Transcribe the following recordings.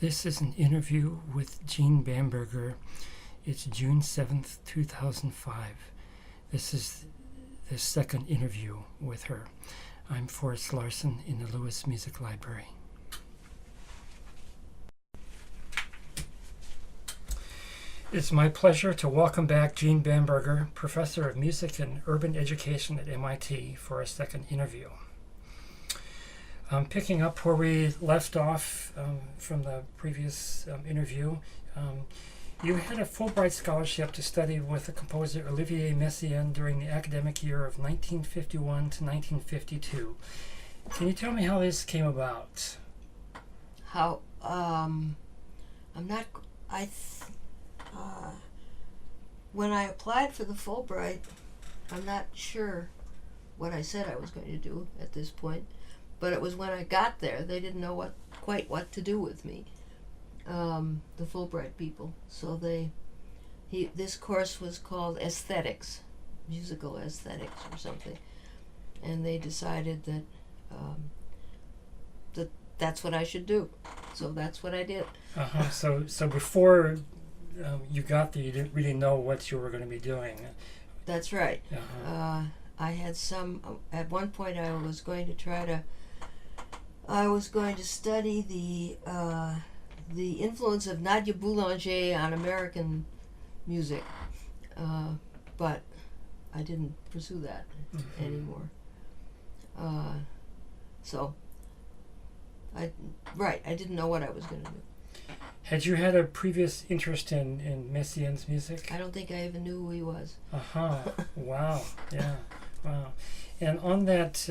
This is an interview with Jeanne Bamberger. It's June 7th, 2005. This is the second interview with her. I'm Forrest Larson in the Lewis Music Library. It's my pleasure to welcome back Jeanne Bamberger, Professor of Music and Urban Education at MIT, for a second interview. Picking up where we left off from the previous interview, you had a Fulbright scholarship to study with the composer Olivier Messiaen during the academic year of 1951 to 1952. Can you tell me how this came about? When I applied for the Fulbright, I'm not sure what I said I was going to do at this point. But it was when I got there, they didn't know quite what to do with me, the Fulbright people. So this course was called Aesthetics, Musical Aesthetics or something. And they decided that that's what I should do. So that's what I did. So before you got there, you didn't really know what you were going to be doing. That's right. I had at one point I was going to study the influence of Nadia Boulanger on American music, but I didn't pursue that anymore. I didn't know what I was going to do. Had you had a previous interest in Messiaen's music? I don't think I even knew who he was. Wow. Yeah. Wow. And on that,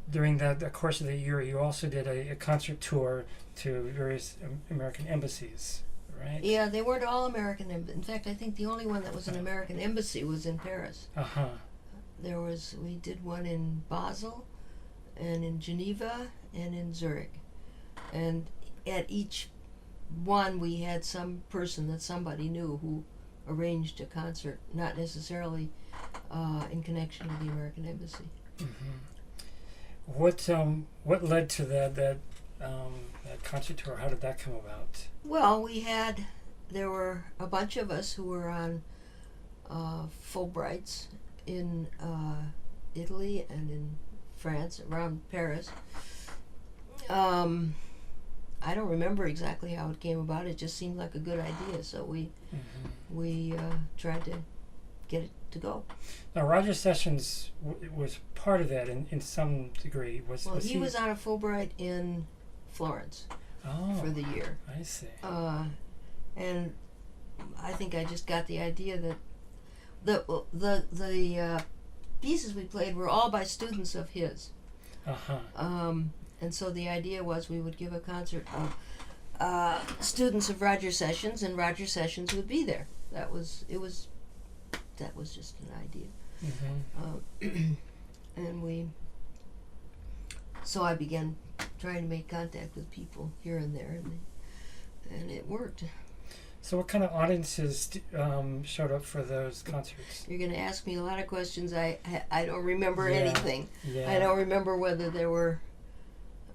during the course of the year, you also did a concert tour to various American embassies, right? Yeah, they weren't all American. In fact, I think the only one that was an American embassy was in Paris. We did one in Basel, and in Geneva, and in Zurich. And at each one, we had some person that somebody knew who arranged a concert, not necessarily in connection with the American embassy. What led to that concert tour? How did that come about? Well, there were a bunch of us who were on Fulbrights in Italy and in France, around Paris. I don't remember exactly how it came about. It just seemed like a good idea, so we tried to get it to go. Now, Roger Sessions was part of that in some degree. He was on a Fulbright in Florence for the year. I see. And I think I just got the idea that the pieces we played were all by students of his. And so the idea was we would give a concert of students of Roger Sessions, and Roger Sessions would be there. That was just an idea. So I began trying to make contact with people here and there, and it worked. So what kind of audiences showed up for those concerts? You're going to ask me a lot of questions. I don't remember anything. Yeah. I don't remember whether there were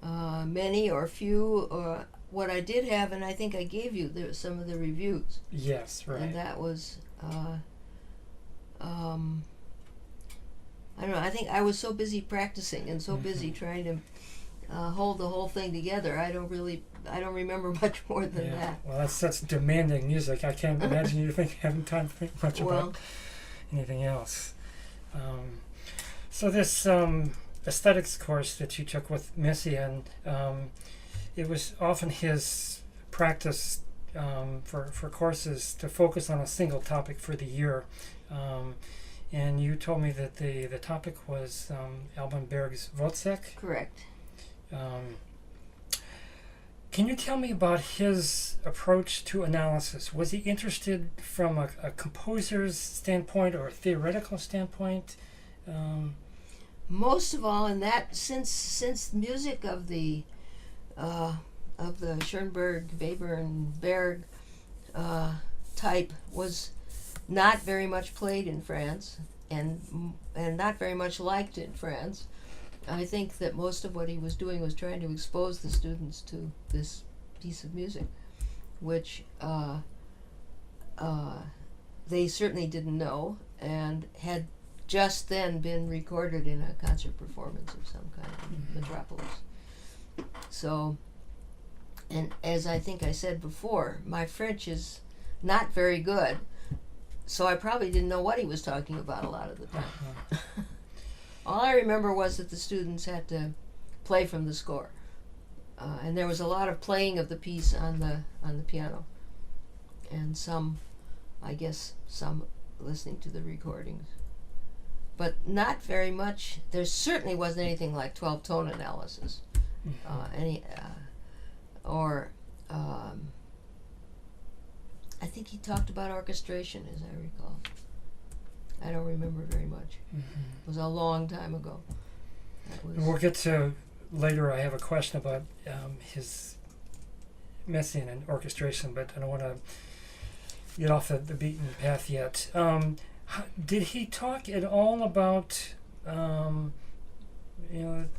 many or few, or what I did have, and I think I gave you some of the reviews. Yes, right. And that was, I don't know, I think I was so busy practicing and so busy trying to hold the whole thing together. I don't remember much more than that. Well, that's demanding music. I can't imagine you having time to think much about anything else. So this aesthetics course that you took with Messiaen, it was often his practice for courses to focus on a single topic for the year. And you told me that the topic was Alban Berg's Vortec. Correct. Can you tell me about his approach to analysis? Was he interested from a composer's standpoint or a theoretical standpoint? Most of all, in that, since music of the Schoenberg, Weber, and Berg type was not very much played in France, and not very much liked in France, I think that most of what he was doing was trying to expose the students to this piece of music, which they certainly didn't know, and had just then been recorded in a concert performance of some kind in Metropolis. So, and as I think I said before, my French is not very good, so I probably didn't know what he was talking about a lot of the time. All I remember was that the students had to play from the score, and there was a lot of playing of the piece on the piano, and some listening to the recordings, but not very much. There certainly wasn't anything like 12-tone analysis, I think he talked about orchestration, as I recall. I don't remember very much. It was a long time ago. We'll get to later. I have a question about his Messiaen and orchestration, but I don't want to get off the beaten path yet. Did he talk at all about the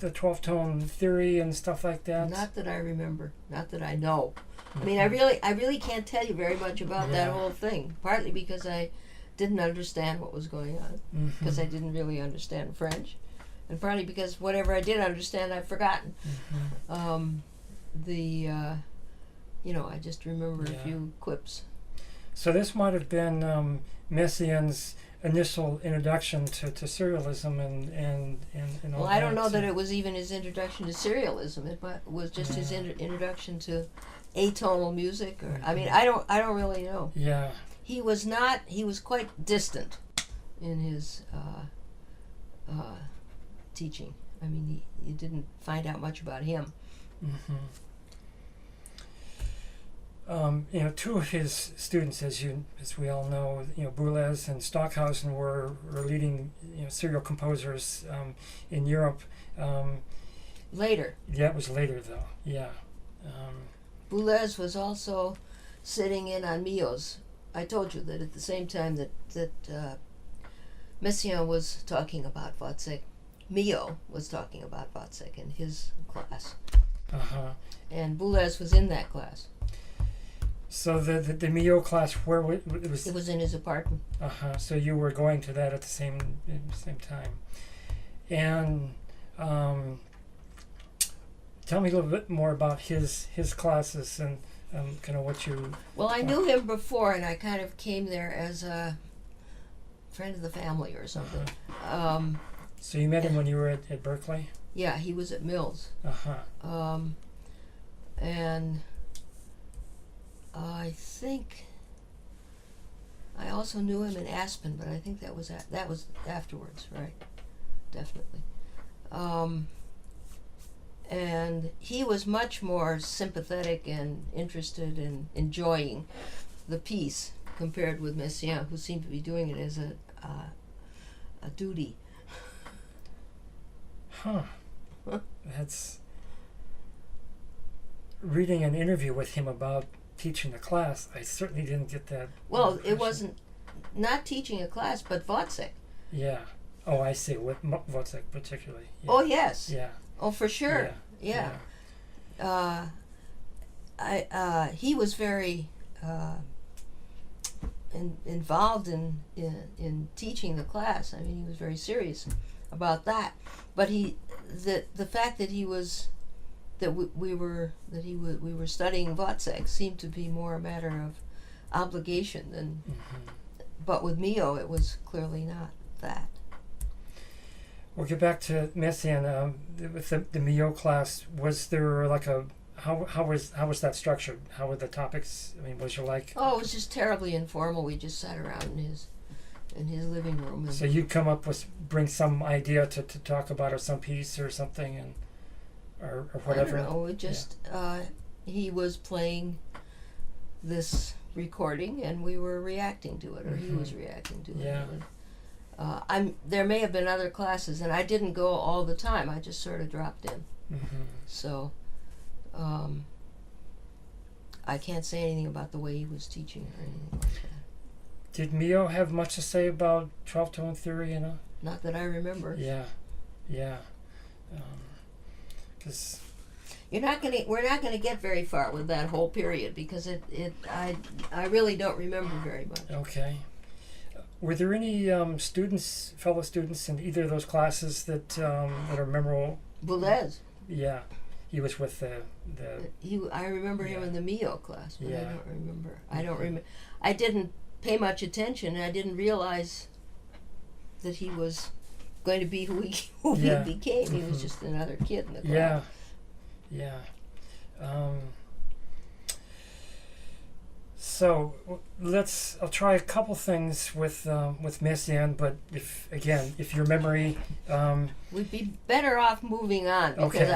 12-tone theory and stuff like that? Not that I remember. Not that I know. I mean, I really can't tell you very much about that whole thing. Partly because I didn't understand what was going on, because I didn't really understand French, and partly because whatever I did understand, I've forgotten. I just remember a few quips. So this might have been Messiaen's initial introduction to serialism and all. Well, I don't know that it was even his introduction to serialism. It was just his introduction to atonal music, or I mean, I don't really know. Yeah. He was quite distant in his teaching. I mean, you didn't find out much about him. Two of his students, as we all know, Beulahs and Stockhausen were leading serial composers in Europe. Later. Yeah, it was later though. Yeah. Beulahs was also sitting in on Mio's. I told you that at the same time that Messiaen was talking about Vortec, Mio was talking about Vortec in his class. And Beulahs was in that class. So the Mio class, where it was? It was in his apartment. So you were going to that at the same time, and tell me a little bit more about his classes and kind of what you. Well, I knew him before, and I kind of came there as a friend of the family or something. So you met him when you were at Berkeley? Yeah, he was at Mills. And I think I also knew him in Aspen, but I think that was afterwards, right? Definitely. And he was much more sympathetic and interested in enjoying the piece compared with Messiaen, who seemed to be doing it as a duty. That's reading an interview with him about teaching the class. I certainly didn't get that. Well, it wasn't not teaching a class, but Vortec. Yeah. Oh, I see. With Vortec particularly. Yeah. Oh yes. Yeah. Oh, for sure. Yeah. He was very involved in teaching the class. I mean, he was very serious about that. But the fact that we were studying Vortec seemed to be more a matter of obligation than. But with Mio, it was clearly not that. We'll get back to Messiaen. With the Mio class, was there like how was that structured? How were the topics? I mean, was you like? Oh, it was just terribly informal. We just sat around in his living room. So you'd bring some idea to talk about, or some piece or something, or whatever. I don't know. It just he was playing this recording, and we were reacting to it, or he was reacting to it. Yeah. There may have been other classes, and I didn't go all the time. I just sort of dropped in. So I can't say anything about the way he was teaching or anything like that. Did Mio have much to say about 12-tone theory? Not that I remember. Yeah. Because we're not gonna get very far with that whole period because I really don't remember very much. Okay. Were there any fellow students in either of those classes that are memorable? Boulahs. Yeah, he was with the. I remember him in the Mio class, but Yeah. I don't remember. I didn't pay much attention, and I didn't realize that he was going to be who he became. He was just another kid in the class. Yeah. So I'll try a couple things with Messiaen, but if your memory, we'd be better off moving on because Okay.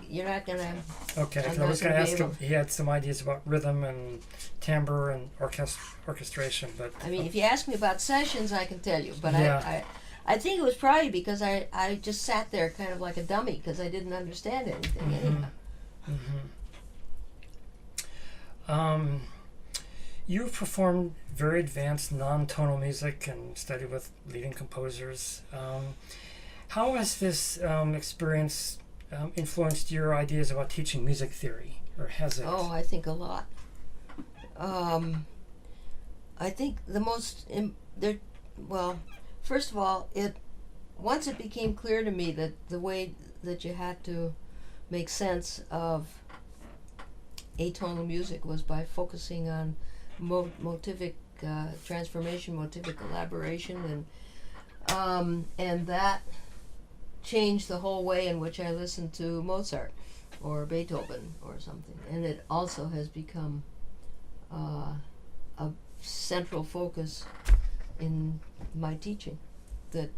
you're not gonna. Okay, I'm I was going to not ask gonna him. He had some ideas about rhythm and timbre and orchestration, but I mean, if you ask me about sessions, I can tell you, but Yeah. I think it was probably because I just sat there kind of like a dummy because I didn't understand anything anyhow. You've performed very advanced non-tonal music and studied with leading composers. How has this experience influenced your ideas about teaching music theory, or has it? Oh, I think a lot. I think the most first of all, once it became clear to me that the way that you had to make sense of atonal music was by focusing on motivic transformation, motivic elaboration, and that changed the whole way in which I listened to Mozart or Beethoven or something. And it also has become a central focus in my teaching, that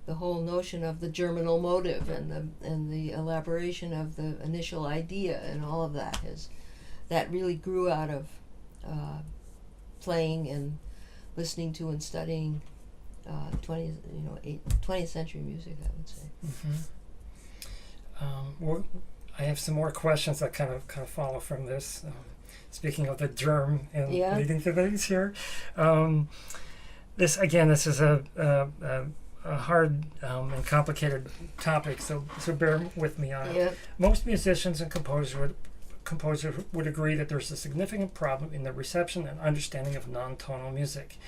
the whole notion of the germinal motive and the elaboration of the initial idea and all of that really grew out of playing and listening to and studying 20th century music, I would say. Well, I have some more questions that kind of follow from this. Speaking of the germ and leading to these here, this is a hard and complicated topic, so bear with me on it. Yep. Most musicians and composers would agree that there's a significant problem in the reception and understanding of non-tonal music.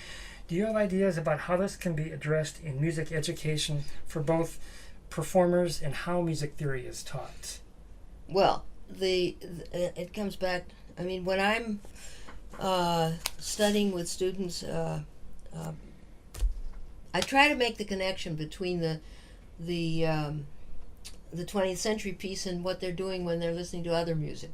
Do you have ideas about how this can be addressed in music education for both performers and how music theory is taught? Well, it comes back. I mean, when I'm studying with students, I try to make the connection between the 20th century piece and what they're doing when they're listening to other music,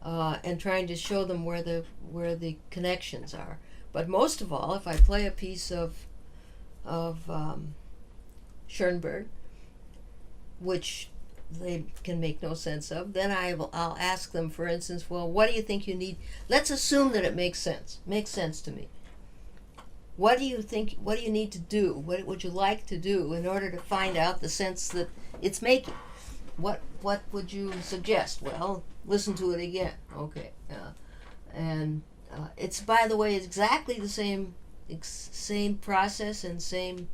and trying to show them where the connections are. But most of all, if I play a piece of Schoenberg, which they can make no sense of, then I'll ask them, for instance, well, what do you think you need? Let's assume that it makes sense to me. What do you think? What do you need to do? What would you like to do in order to find out the sense that it's making? What would you suggest? Well, listen to it again. Okay, and it's, by the way, exactly the same process and same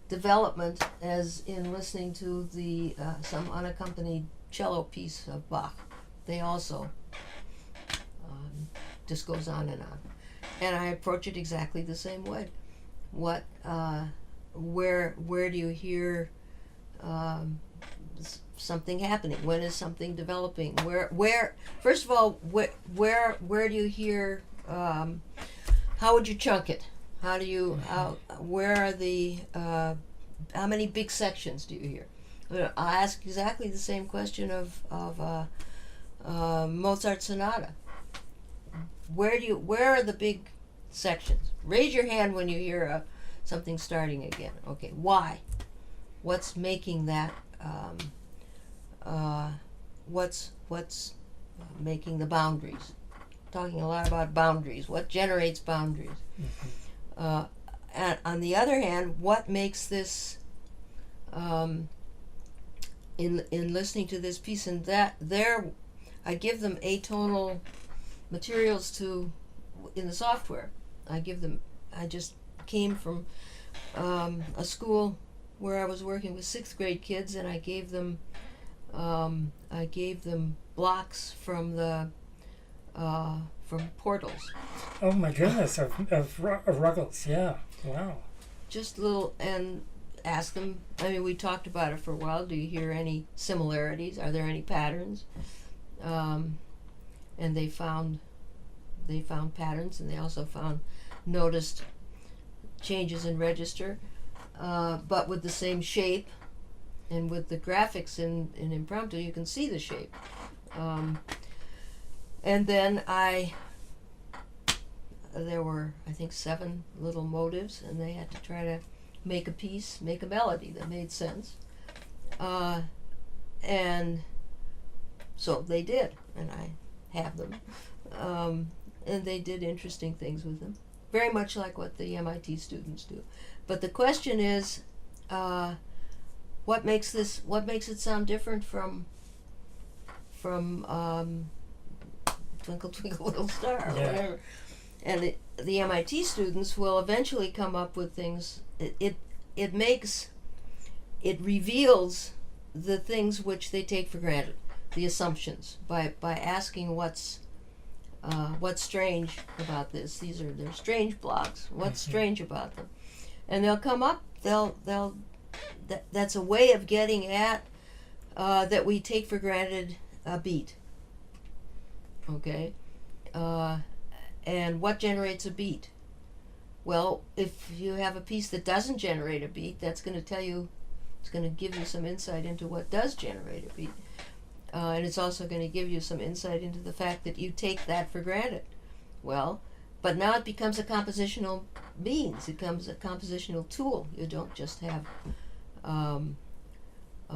development as in listening to some unaccompanied cello piece of Bach. They also just goes on and on. And I approach it exactly the same way. Where do you hear something happening? When is something developing? Where first of all, where do you hear? How would you chunk it? How do you? Where are the? How many big sections do you hear? I ask exactly the same question of Mozart sonata. Where are the big sections? Raise your hand when you hear something starting again. Okay, why? What's making that? What's making the boundaries? Talking a lot about boundaries. What generates boundaries? And on the other hand, what makes this? In listening to this piece and that, I give them atonal materials in the software. I just came from a school where I was working with 6th grade kids, and I gave them I gave them blocks from the from portals. Oh my goodness, of Ruggles, yeah, wow. Just little, and ask them, I mean, we talked about it for a while, do you hear any similarities? Are there any patterns? And they found patterns, and they also noticed changes in register, but with the same shape, and with the graphics in impromptu, you can see the shape. And then there were, I think, 7 little motives, and they had to try to make a melody that made sense. And so they did, and I have them. And they did interesting things with them, very much like what the MIT students do. But the question is, what makes it sound different from Twinkle Twinkle Little Star, or whatever? And the MIT students will eventually come up with things. It reveals the things which they take for granted, the assumptions, by asking what's strange about this. They're strange blocks. What's strange about them? And they'll come up. That's a way of getting at that we take for granted a beat. Okay. And what generates a beat? Well, if you have a piece that doesn't generate a beat, that's going to tell you, it's going to give you some insight into what does generate a beat. And it's also going to give you some insight into the fact that you take that for granted. Well, but now it becomes a compositional means. It becomes a compositional tool. You don't just have,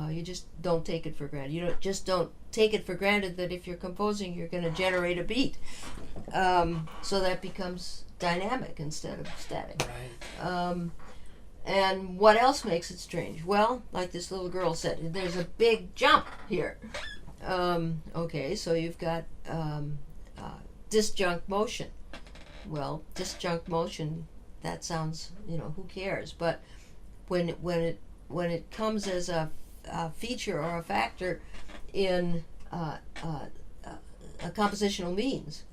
you just don't take it for granted. You don't take it for granted that if you're composing, you're going to generate a beat. So that becomes dynamic instead of static. Right. And what else makes it strange? Well, like this little girl said, there's a big jump here. Okay, so you've got disjunct motion. Well, disjunct motion, that sounds, who cares? But when it comes as a feature or a factor in a compositional means,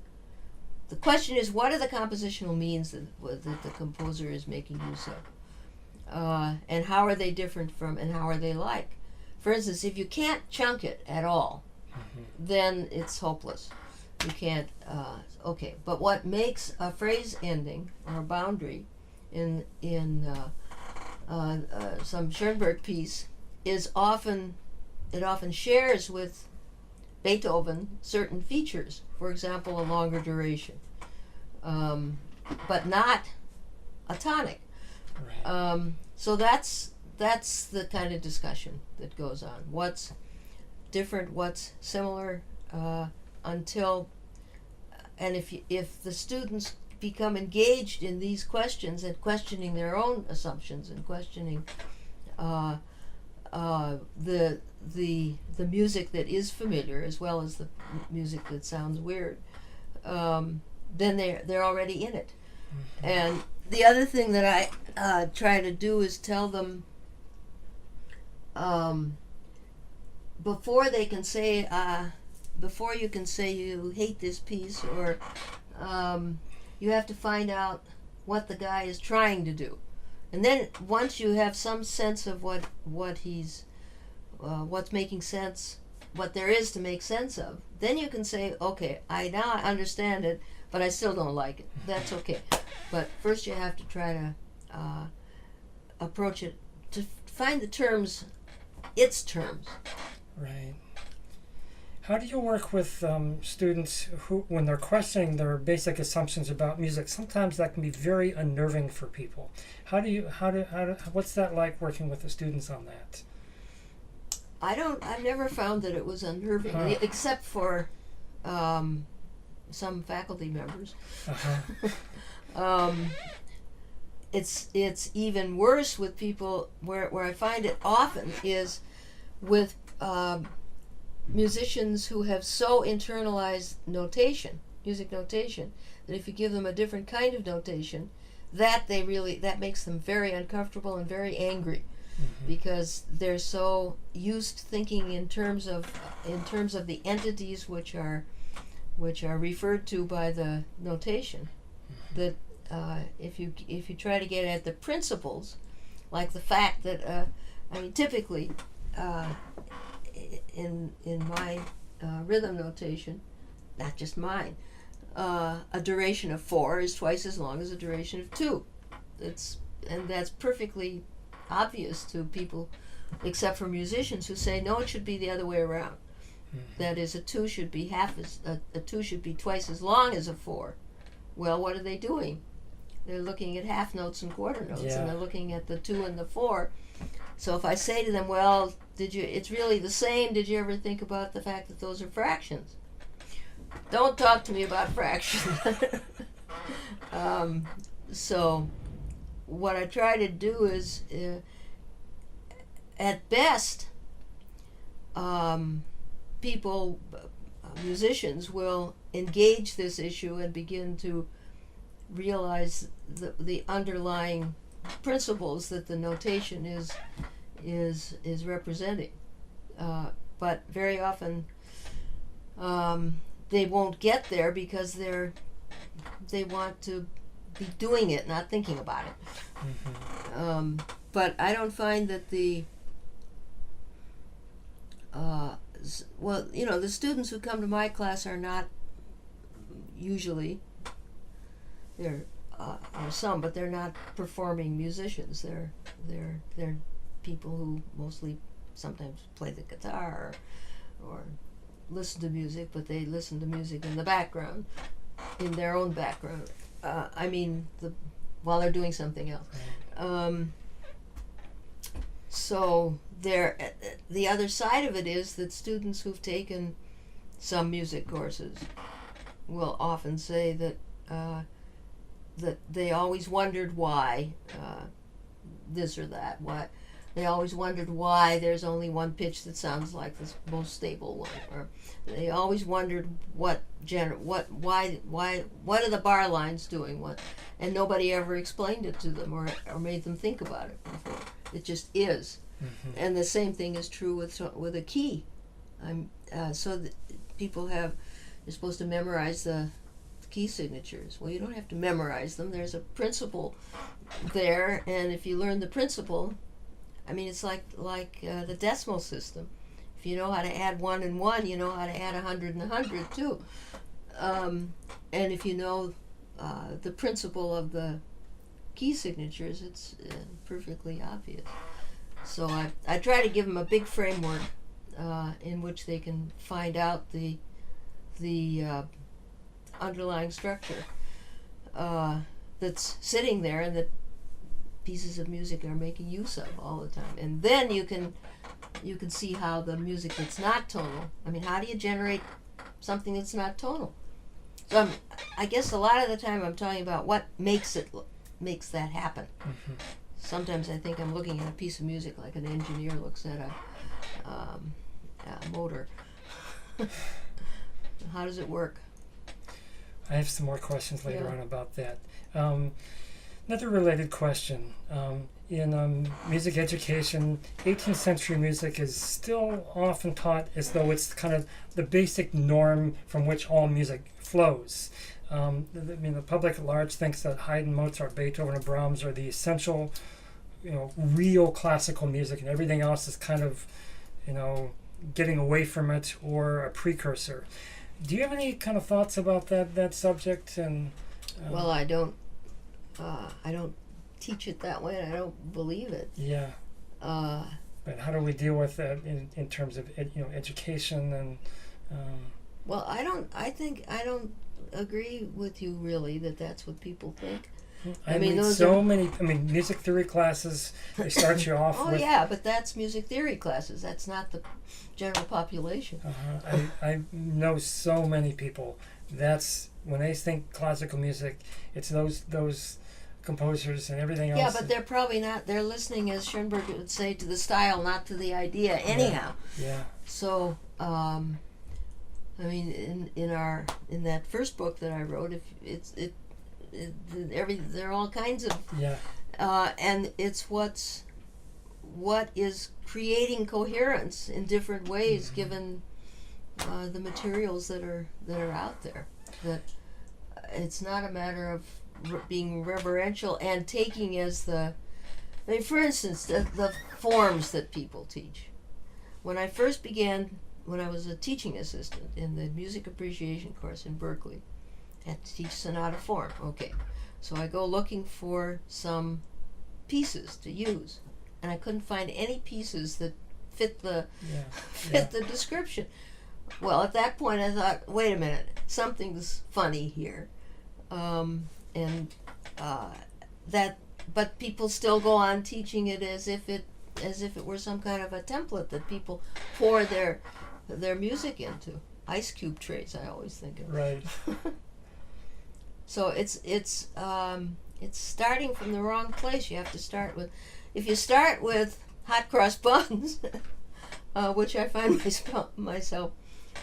the question is, what are the compositional means that the composer is making use of? And how are they different from, and how are they like? For instance, if you can't chunk it at all, then it's hopeless. You can't, okay. But what makes a phrase ending or a boundary in some Schoenberg piece is it often shares with Beethoven certain features. For example, a longer duration, but not a tonic. Right. So that's the kind of discussion that goes on. What's different? What's similar? Until, and if the students become engaged in these questions and questioning their own assumptions and questioning the music that is familiar as well as the music that sounds weird, then they're already in it. And the other thing that I try to do is tell them, before you can say you hate this piece, or you have to find out what the guy is trying to do. And then once you have some sense of what he's what's making sense, what there is to make sense of, then you can say, okay, I understand it, but I still don't like it. That's okay. But first you have to try to approach it to find the terms, its terms. Right. How do you work with students who, when they're questioning their basic assumptions about music, sometimes that can be very unnerving for people. What's that like working with the students on that? I've never found that it was unnerving, except for some faculty members. It's even worse with people, where I find it often is with musicians who have so internalized notation, music notation, that if you give them a different kind of notation, that makes them very uncomfortable and very angry. because they're so used to thinking in terms of the entities which are referred to by the notation, that if you try to get at the principles, like the fact that typically in my rhythm notation, not just mine, a duration of 4 is twice as long as a duration of 2. And that's perfectly obvious to people, except for musicians who say no, it should be the other way around. That is, a 2 should be a 2 should be twice as long as a 4. Well, what are they doing? They're looking at half notes and quarter notes, and they're looking at the 2 and the 4. So if I say to them, well, it's really the same, did you ever think about the fact that those are fractions? Don't talk to me about fractions. So what I try to do is, at best, musicians will engage this issue and begin to realize the underlying principles that the notation is representing. But very often they won't get there because they want to be doing it, not thinking about it. But I don't find that the students who come to my class are not usually, there are some, but they're not performing musicians. They're people who mostly sometimes play the guitar or listen to music, but they listen to music in the background, in their own background. While they're doing something else. So the other side of it is that students who've taken some music courses will often say that they always wondered why this or that. Why they always wondered why there's only one pitch that sounds like the most stable one, or they always wondered why what are the bar lines doing, and nobody ever explained it to them or made them think about it before. It just is. And the same thing is true with a key. You're supposed to memorize the key signatures. Well, you don't have to memorize them. There's a principle there, and if you learn the principle, it's like the decimal system. If you know how to add 1 and 1, you know how to add 100 and 100 too. And if you know the principle of the key signatures, it's perfectly obvious. So I try to give them a big framework in which they can find out the underlying structure that's sitting there and that pieces of music are making use of all the time. And then you can see how the music that's not tonal, how do you generate something that's not tonal? So I guess a lot of the time I'm talking about what makes that happen. Sometimes I think I'm looking at a piece of music like an engineer looks at a motor. How does it work? I have some more questions later on about that. Another related question. In music education, 18th century music is still often taught as though it's kind of the basic norm from which all music flows. The public at large thinks that Haydn, Mozart, Beethoven, and Brahms are the essential, real classical music, and everything else is kind of, getting away from it or a precursor. Do you have any kind of thoughts about that subject? And well, I don't teach it that way, and I don't believe it. Yeah. But how do we deal with that in terms of education and? Well, I don't agree with you really that that's what people think. Music theory classes, they start you off with... Oh, yeah, but that's music theory classes. That's not the general population. I know so many people. That's, when they think classical music, it's those composers and everything else. Yeah, but they're probably not, they're listening, as Schoenberg would say, to the style, not to the idea, anyhow. Yeah. So, in that first book that I wrote, there are all kinds of, and it's what's what is creating coherence in different ways, given the materials that are out there. That it's not a matter of being reverential and taking as the, I mean, for instance, the forms that people teach. When I first began, when I was a teaching assistant in the music appreciation course in Berkeley, I had to teach sonata form. Okay, so I go looking for some pieces to use, and I couldn't find any pieces that fit the the description. Well, at that point, I thought, wait a minute, something's funny here, but people still go on teaching it as if it were some kind of a template that people pour their music into. Ice cube trays, I always think of. Right. So it's starting from the wrong place. You have to start with, if you start with hot cross buns, which I find myself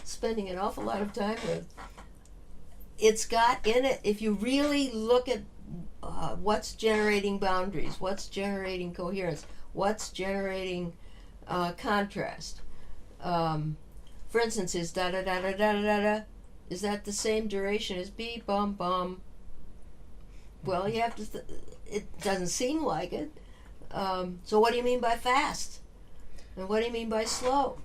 spending an awful lot of time with, it's got in it, if you really look at what's generating boundaries, what's generating coherence, what's generating contrast. For instance, is da da da da da da da, is that the same duration as beep bum bum? Well, you have to. It doesn't seem like it. So what do you mean by fast? And what do you mean by slow?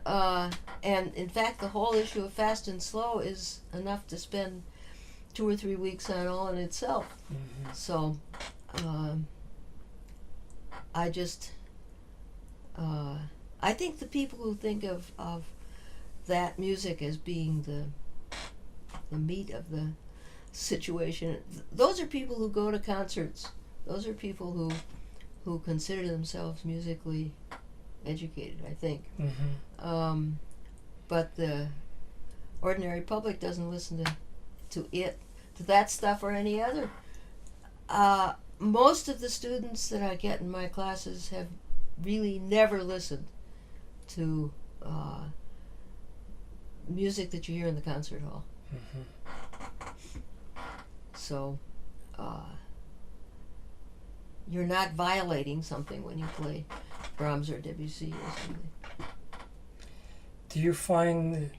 And in fact, the whole issue of fast and slow is enough to spend 2 or 3 weeks on all in itself. Mm-hmm. So I think the people who think of that music as being the meat of the situation, those are people who go to concerts. Those are people who consider themselves musically educated, I think. Mm-hmm. But the ordinary public doesn't listen to that stuff or any other. Most of the students that I get in my classes have really never listened to music that you hear in the concert hall. Mm-hmm. So you're not violating something when you play Brahms RWC or something. Do you find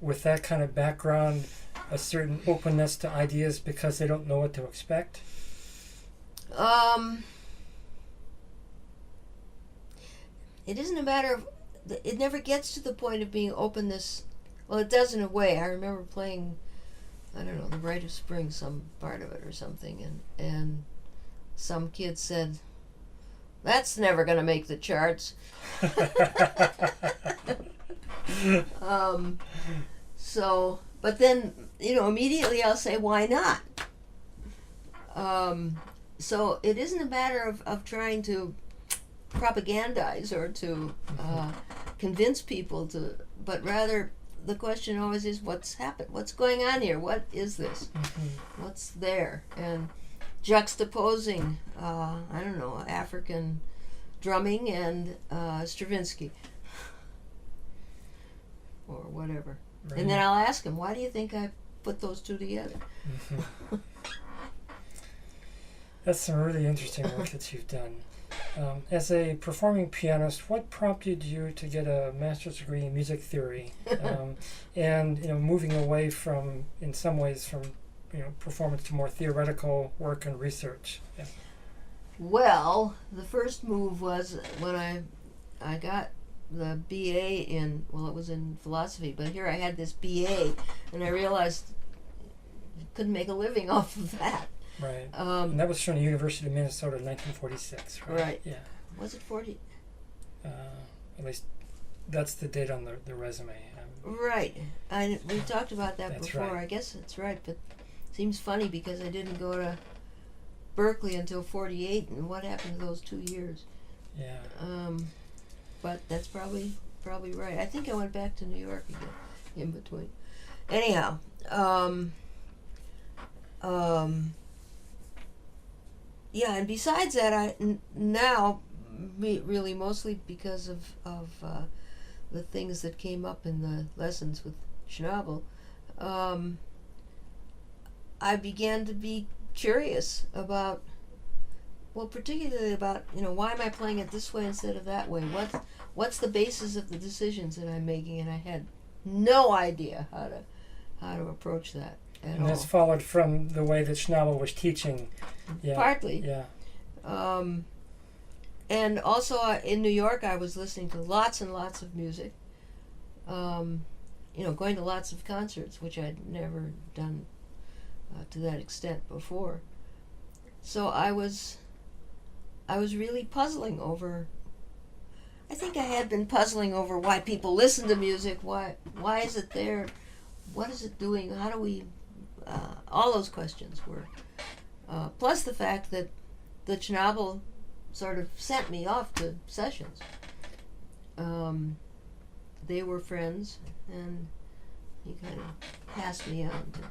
with that kind of background a certain openness to ideas because they don't know what to expect? It isn't a matter of, it never gets to the point of being openness. Well, it does in a way. I remember playing, I don't know, The Rite of Spring, some part of it or something, and some kid said, "That's never going to make the charts." So, but then, immediately I'll say, why not? So it isn't a matter of trying to propagandize or to convince people to, but rather the question always is, what's happened? What's going on here? What is this? Mm-hmm. What's there? And juxtaposing, I don't know, African drumming and Stravinsky or whatever. Right. And then I'll ask him, why do you think I put those two together? Mm-hmm. That's some really interesting work that you've done. As a performing pianist, what prompted you to get a master's degree in music theory, and moving away from, in some ways, from performance to more theoretical work and research? Yeah. Well, the first move was when I got the BA in, well, it was in philosophy, but here I had this BA, and I realized I couldn't make a living off of that. Right. And that was from the University of Minnesota in 1946, right? Right. Yeah. Was it 40? At least that's the date on the resume. Right. We talked about that That's before. right. I guess that's right, but it seems funny because I didn't go to Berkeley until 48, and what happened to those 2 years? Yeah. But that's probably right. I think I went back to New York again in between. Anyhow, yeah, and besides that, now really mostly because of the things that came up in the lessons with Schnabel, I began to be curious about, Well, particularly about, why am I playing it this way instead of that way? What's the basis of the decisions that I'm making? And I had no idea how to approach that at all. And that's followed from the way that Schnabel was teaching. Yeah. Partly. Yeah. And also in New York, I was listening to lots and lots of music. Going to lots of concerts, which I'd never done to that extent before. So I was really puzzling over. I think I had been puzzling over why people listen to music. Why is it there? What is it doing? How do we? All those questions were. Plus the fact that Schnabel sort of sent me off to sessions. They were friends, and he kind of passed me on to.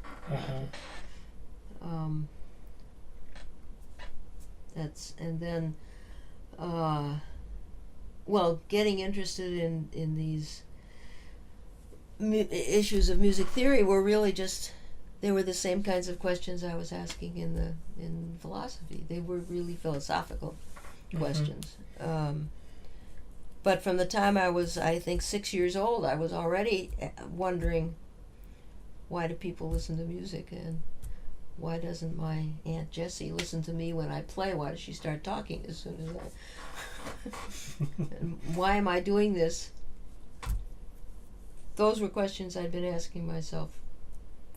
And then, getting interested in these issues of music theory were really just, they were the same kinds of questions I was asking in philosophy. They were really philosophical questions. But from the time I was, I think, 6 years old, I was already wondering, why do people listen to music, and why doesn't my Aunt Jessie listen to me when I play? Why does she start talking as soon as I... And why am I doing this? Those were questions I'd been asking myself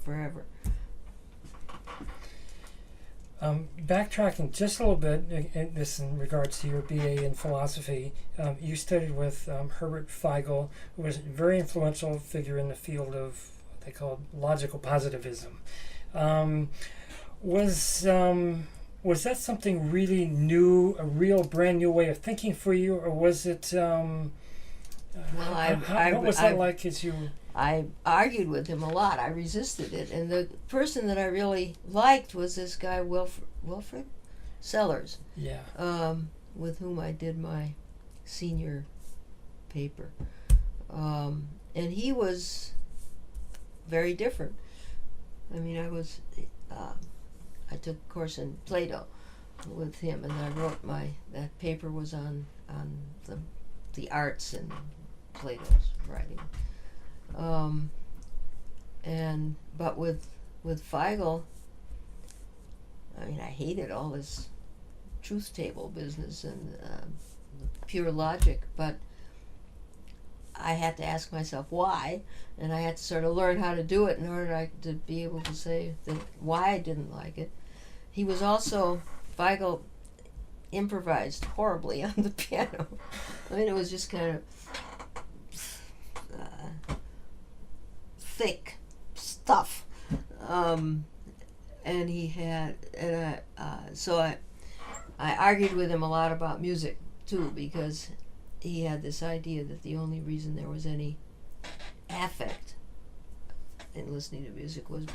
forever. Backtracking just a little bit, in regards to your BA in philosophy, you studied with Herbert Feigl, who was a very influential figure in the field of what they called logical positivism. Was that something really new, a real brand new way of thinking for you, or was it? What was that like as you? I argued with him a lot. I resisted it, and the person that I really liked was this guy Wilfred Sellers. Yeah. With whom I did my senior paper, and he was very different. I mean, I took a course in Plato with him, and I wrote that paper was on the arts and Plato's writing. But with Feigl, I mean, I hated all this truth table business and pure logic, but I had to ask myself why, and I had to sort of learn how to do it in order to be able to say why I didn't like it. He was also, Feigl improvised horribly on the piano. I mean, it was just kind of thick stuff, and he had, so I argued with him a lot about music too, because he had this idea that the only reason there was any affect in listening to music was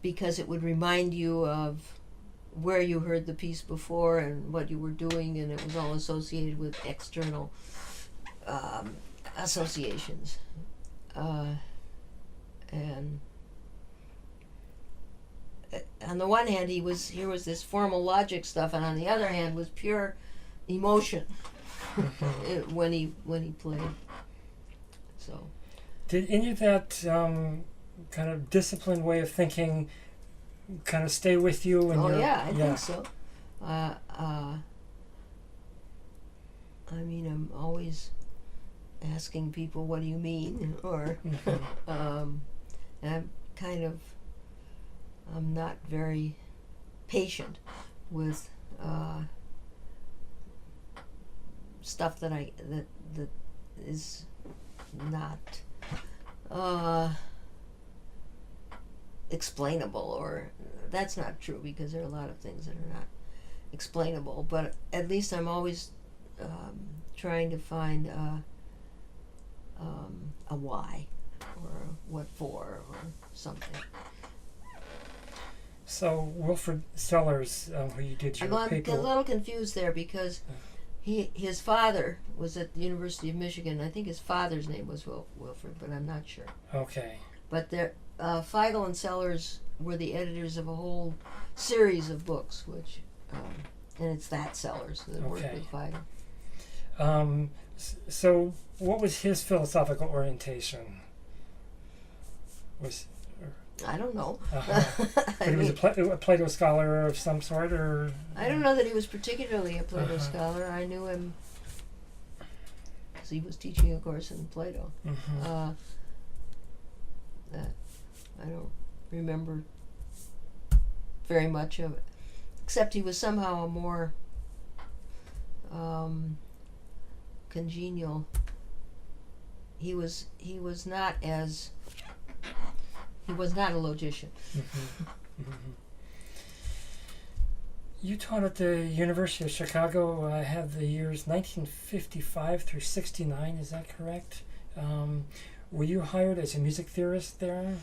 because it would remind you of where you heard the piece before and what you were doing, and it was all associated with external associations. And on the one hand, here was this formal logic stuff, and on the other hand was pure emotion when he played. So, did any of that kind of disciplined way of thinking kind of stay with you? I think so. I mean, I'm always asking people, what do you mean? Or, and I'm not very patient with stuff that is not explainable, or that's not true, because there are a lot of things that are not explainable, but at least I'm always trying to find a why, or a what for, or something. So Wilfred Sellers, who you did your paper... I'm a little confused there, because his father was at the University of Michigan. I think his father's name was Wilfred, but I'm not sure. Okay. But Feigl and Sellers were the editors of a whole series of books, which and it's that Sellers that worked with Fido. So, what was his philosophical orientation? I don't know. But he was a Plato scholar of some sort, or? I don't know that he was particularly a Plato scholar. I knew him because he was teaching a course in Plato. That I don't remember very much of it, except he was somehow a more congenial. He was not a logician. You taught at the University of Chicago. I have the years 1955 through 69. Is that correct? Were you hired as a music theorist there?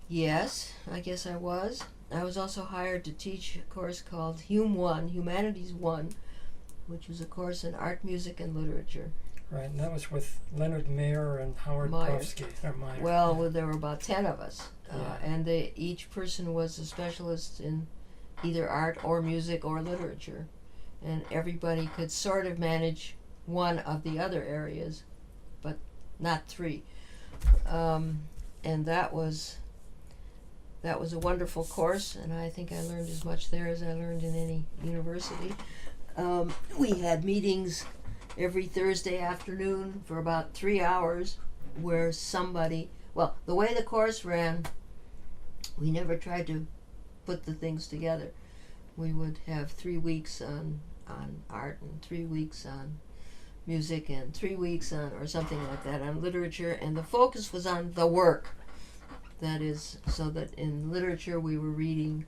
Yes, I guess I was. I was also hired to teach a course called Humanities 1, which was a course in art, music, and literature. Right, and that was with Leonard Mayer and Howard Brofsky. Well, there were about 10 of us, and each person was a specialist in either art or music or literature, and everybody could sort of manage one of the other areas, but not three. And that was a wonderful course, and I think I learned as much there as I learned in any university. We had meetings every Thursday afternoon for about 3 hours where the way the course ran, we never tried to put the things together. We would have 3 weeks on art and 3 weeks on music and 3 weeks on, or something like that, on literature, and the focus was on the work. That is, so that in literature we were reading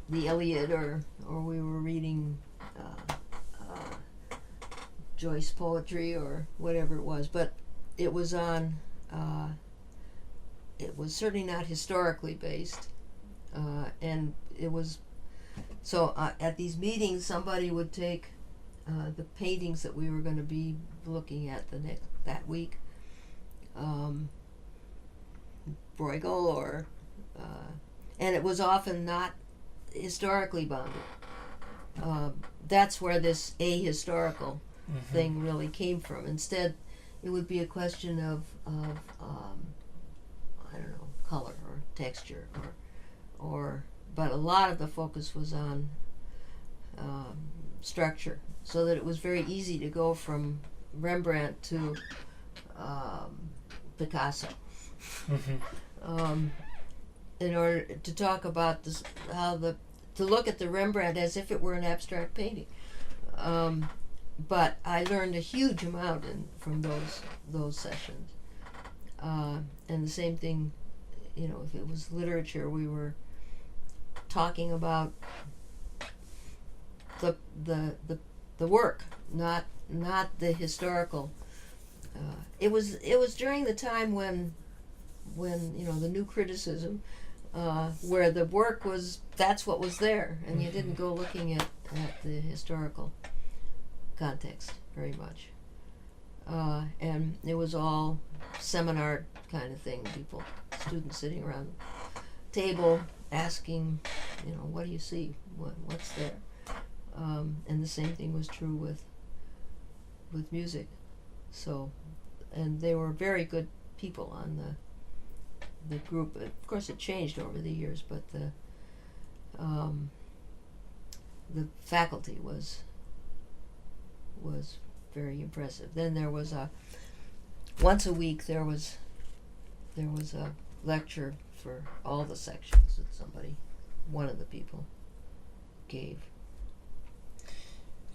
the Iliad or we were reading Joyce poetry or whatever it was, but it was on it was certainly not historically based, and it was so at these meetings somebody would take the paintings that we were going to be looking at that week, Bruegel and it was often not historically bounded. That's where this ahistorical thing really came from. Instead, it would be a question of I don't know, color or texture but a lot of the focus was on structure, so that it was very easy to go from Rembrandt to Picasso. In order to talk about this, to look at the Rembrandt as if it were an abstract painting. But I learned a huge amount from those sessions. And the same thing, if it was literature, we were talking about the work, not the historical. It was during the time when the new criticism, where the work that's what was there, and you didn't go looking at the historical context very much. And it was all seminar kind of thing, students sitting around the table asking, what do you see? What's there? And the same thing was true with music. So, and they were very good people on the group. Of course, it changed over the years, but the faculty was very impressive. Then there was once a week there was a lecture for all the sections that one of the people gave.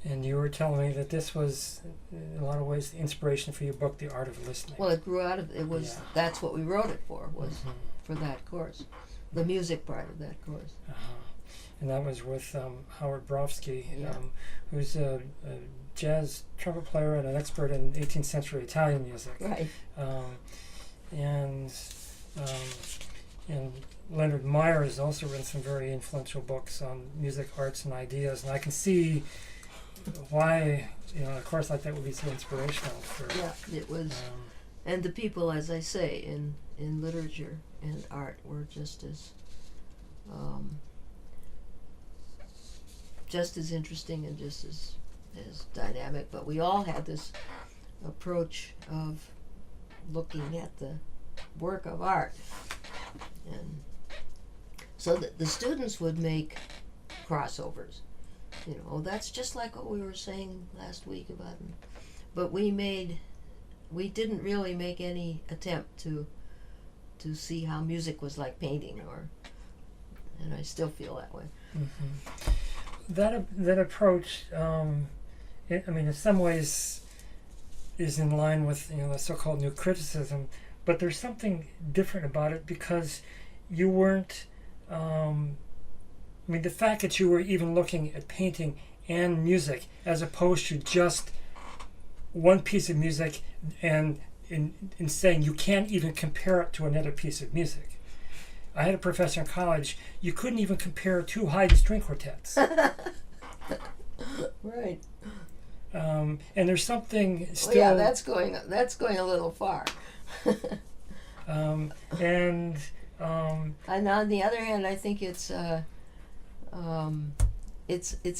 And you were telling me that this was, in a lot of ways, the inspiration for your book, The Art of Listening. Well, it grew out of that's what we wrote it for, for that course, the music part of that course. And that was with Howard Brofsky, who's a jazz trumpet player and an expert in 18th century Italian music. Right. And Leonard Meyer has also written some very influential books on music, arts, and ideas, and I can see why a course like that would be so inspirational for. Yeah, it was, and the people, as I say, in literature and art were just as just as interesting and just as dynamic. But we all had this approach of looking at the work of art, and so the students would make crossovers. That's just like what we were saying last week about them. But we didn't really make any attempt to see how music was like painting, and I still feel that way. That approach, in some ways, is in line with the so-called new criticism, but there's something different about it because you weren't. The fact that you were even looking at painting and music as opposed to just one piece of music, and in saying you can't even compare it to another piece of music. I had a professor in college, you couldn't even compare two Haydn string quartets. Right. And there's something still... Well, yeah, that's going a little far. And on the other hand, I think it's a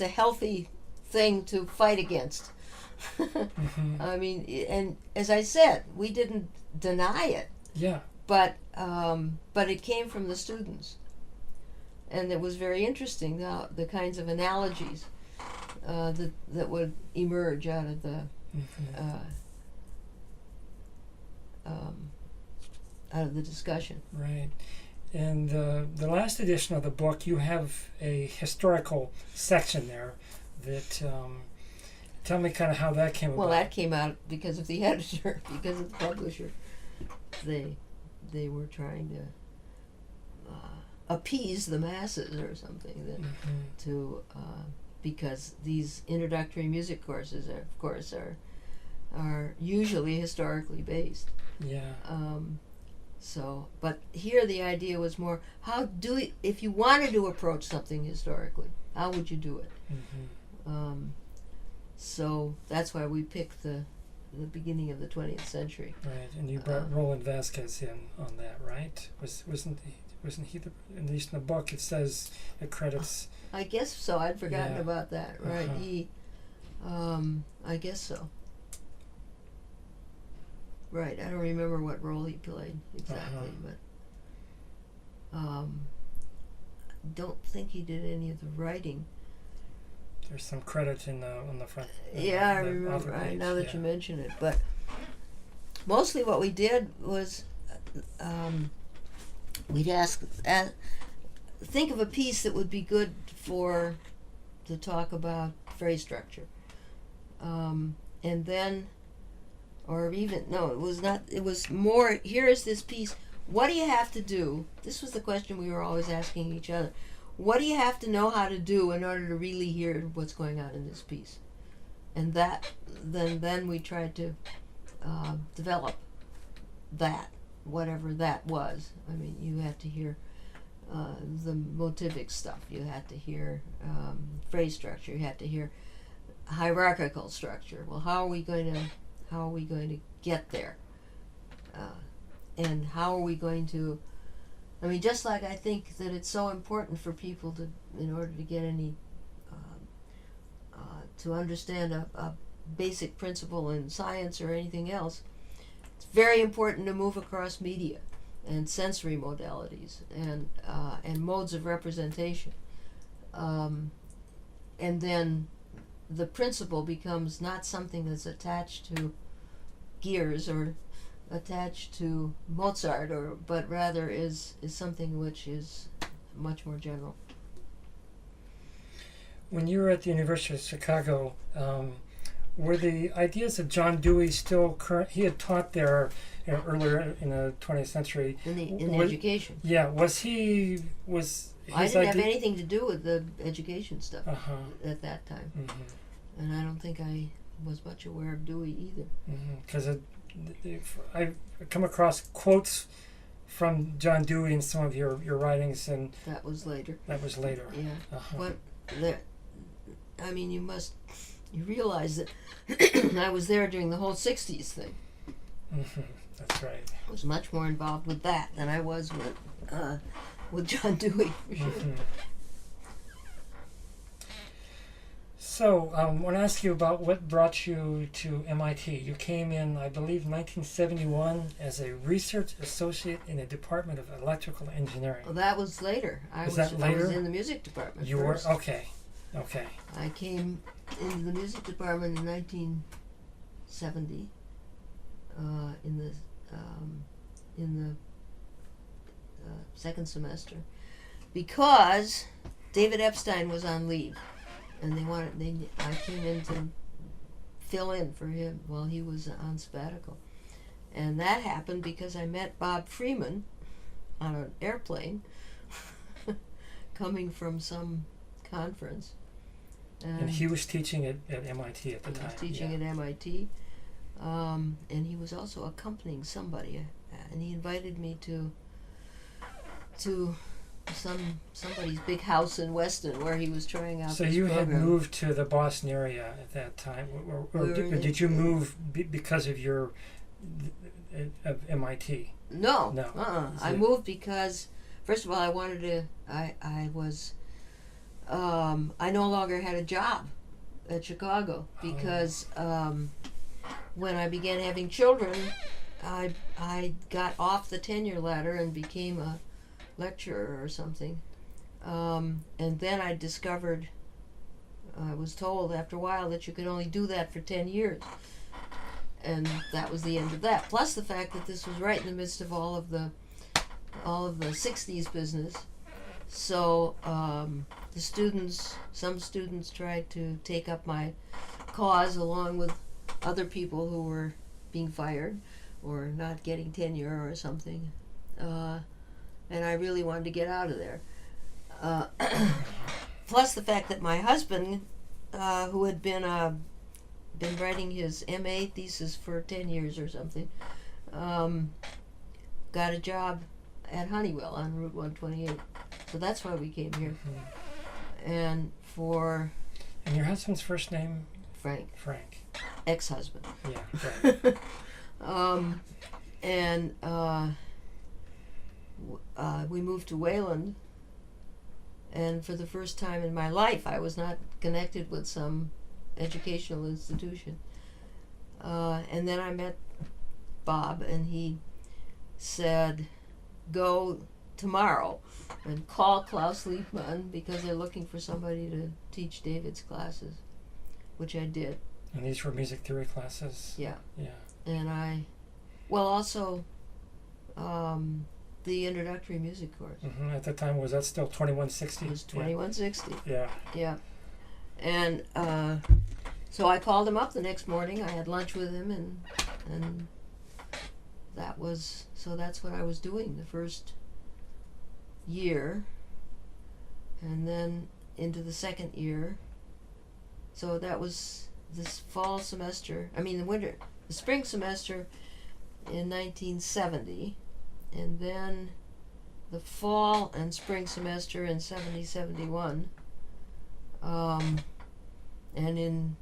healthy thing to fight against. And as I said, we didn't deny it. Yeah. But it came from the students, and it was very interesting the kinds of analogies that would emerge out of the discussion. Right. And the last edition of the book, you have a historical section there that tell me kind of how that came about. Well, that came out because of the editor, because of the publisher. They were trying to appease the masses or something because these introductory music courses of course are usually historically based. Yeah. But here the idea was more, if you wanted to approach something historically, how would you do it? So that's why we picked the beginning of the 20th century. Right, and you brought Roland Vasquez in on that, right? Wasn't he at least in the book it says it credits. I guess so. I'd forgotten about that. Right, he, I guess so. Right, I don't remember what role he played exactly, but don't think he did any of the writing. There's some credit on the front. Yeah, I remember. Now that you mention it, but mostly what we did was we'd think of a piece that would be good to talk about phrase structure, and then, or even no, it was not. It was more. Here is this piece. What do you have to do? This was the question we were always asking each other. What do you have to know how to do in order to really hear what's going on in this piece? And then we tried to develop that, whatever that was. You had to hear the motivic stuff. You had to hear phrase structure. You had to hear hierarchical structure. Well, how are we going to get there? And how are we going to? Just like I think that it's so important for people to, in order to get any, to understand a basic principle in science or anything else, it's very important to move across media and sensory modalities and modes of representation. And then the principle becomes not something that's attached to gears or attached to Mozart, but rather is something which is much more general. When you were at the University of Chicago, were the ideas of John Dewey still current? He had taught there earlier in the 20th century. In the education. Yeah, was I didn't have anything to do with the education stuff at that time. And I don't think I was much aware of Dewey either. Because I've come across quotes from John Dewey in some of your writings, and that was later. Yeah. But you realize that I was there during the whole 60s thing. That's right. I was much more involved with that than I was with John Dewey, for sure. So, I want to ask you about what brought you to MIT. You came in, I believe, 1971 as a research associate in the Department of Electrical Engineering. Well, that was later. I was in the music department. You first. were? Okay. I came into the music department in 1970. In the second semester, because David Epstein was on leave, and I came in to fill in for him while he was on sabbatical, and that happened because I met Bob Freeman on an airplane coming from some conference, and he was teaching at MIT at the time. He was teaching at MIT, and he was also accompanying somebody, and he invited me to somebody's big house in Weston where he was trying out. So this you program. had moved to the Boston area at that time, or did you move because of your of MIT? No. So I moved because, first of all, I wanted to. I was. I no longer had a job at Chicago because when I began having children, I got off the tenure ladder and became a lecturer or something, and then I discovered, I was told after a while that you could only do that for 10 years, and that was the end of that. Plus the fact that this was right in the midst of all of the 60s business, so some students tried to take up my cause along with other people who were being fired or not getting tenure or something. And I really wanted to get out of there. Plus the fact that my husband, who had been writing his MA thesis for 10 years or something, got a job at Honeywell on Route 128. So that's why we came here. Mm-hmm. And your husband's first name? Frank. Ex-husband. Yeah, right. And we moved to Wayland, and for the first time in my life I was not connected with some educational institution. And then I met Bob, and he said, go tomorrow and call Klaus Liepman because they're looking for somebody to teach David's classes, which I did. And these were music theory classes? Yeah. Yeah. And also the introductory music course. Mm-hmm. At the time, was that still 2160? It was 2160. Yeah. Yeah. And so I called him up the next morning. I had lunch with him, and that's what I was doing the first year, and then into the second year. So that was this fall semester. The spring semester in 1970, and then the fall and spring semester in 70-71. And in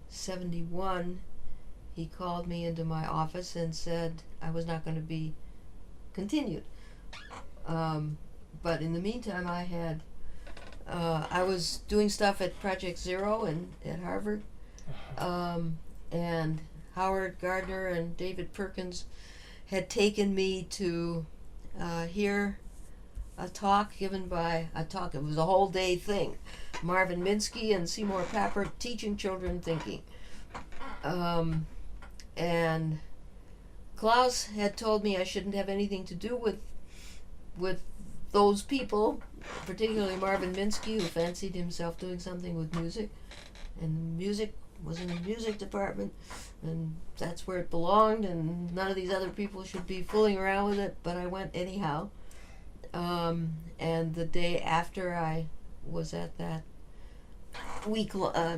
71, he called me into my office and said I was not going to be continued. But in the meantime, I was doing stuff at Project Zero at Harvard, and Howard Gardner and David Perkins had taken me to hear a talk given by it was a whole day thing, Marvin Minsky and Seymour Papert teaching children thinking. And Klaus had told me I shouldn't have anything to do with those people, particularly Marvin Minsky, who fancied himself doing something with music, and music was in the music department, and that's where it belonged, and none of these other people should be fooling around with it, but I went anyhow. And the day after I was at that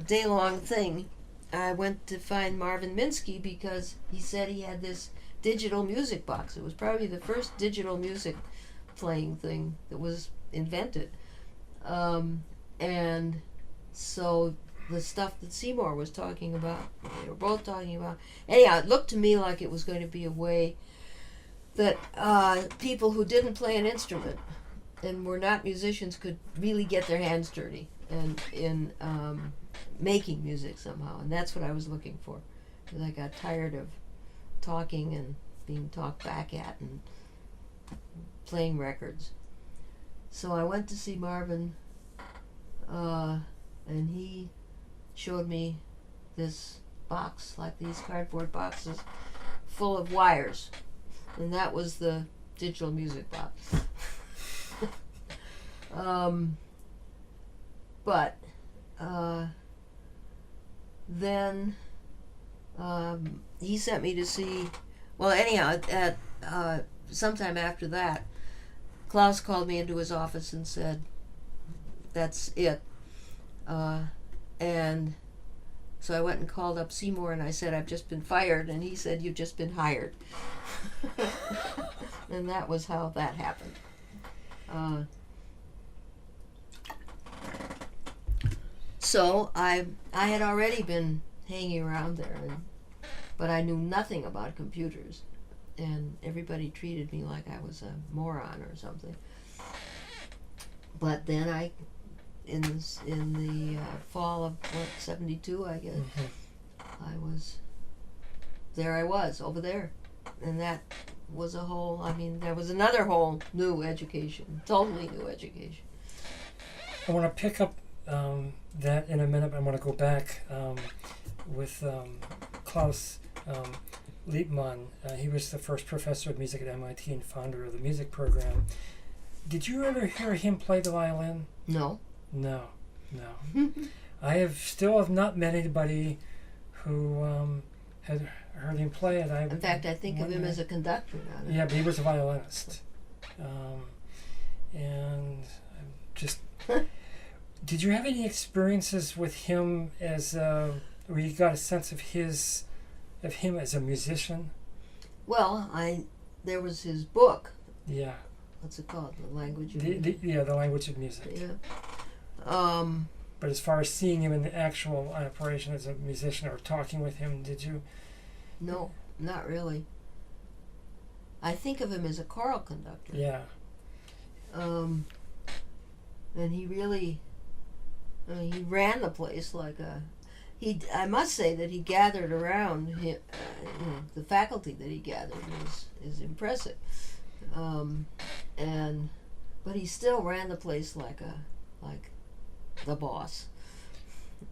day-long thing, I went to find Marvin Minsky because he said he had this digital music box. It was probably the first digital music playing thing that was invented. And so the stuff that Seymour was talking about, they were both talking about. Anyhow, it looked to me like it was going to be a way that people who didn't play an instrument were not musicians could really get their hands dirty and in making music somehow, and that's what I was looking for, because I got tired of talking and being talked back at and playing records. So I went to see Marvin, and he showed me this box, like these cardboard boxes, full of wires, and that was the digital music box. But then he sent me to see, well, anyhow, at sometime after that, Klaus called me into his office and said, that's it. And so I went and called up Seymour and I said, I've just been fired. And he said, you've just been hired. And that was how that happened. So I had already been hanging around there, but I knew nothing about computers, and everybody treated me like I was a moron or something. But then in the fall of 72, I guess, I was over there, and that was there was another whole new education, totally new education. I want to pick up that in a minute, but I want to go back with Klaus Liepman. He was the first professor of music at MIT and founder of the music program. Did you ever hear him play the violin? No. No. I still have not met anybody who had heard him play it. In fact, I think of him as a conductor now. Yeah, but he was a violinist. And just... Did you have any experiences with him where you got a sense of him as a musician? Well, there was his book. Yeah. What's it called? The Language of Music. The Language of Music. Yeah. But as far as seeing him in the actual operation as a musician or talking with him, did you? No, not really. I think of him as a choral conductor. Yeah. And he really, he ran the place like I must say that he gathered around him, the faculty that he gathered is impressive. But he still ran the place like the boss.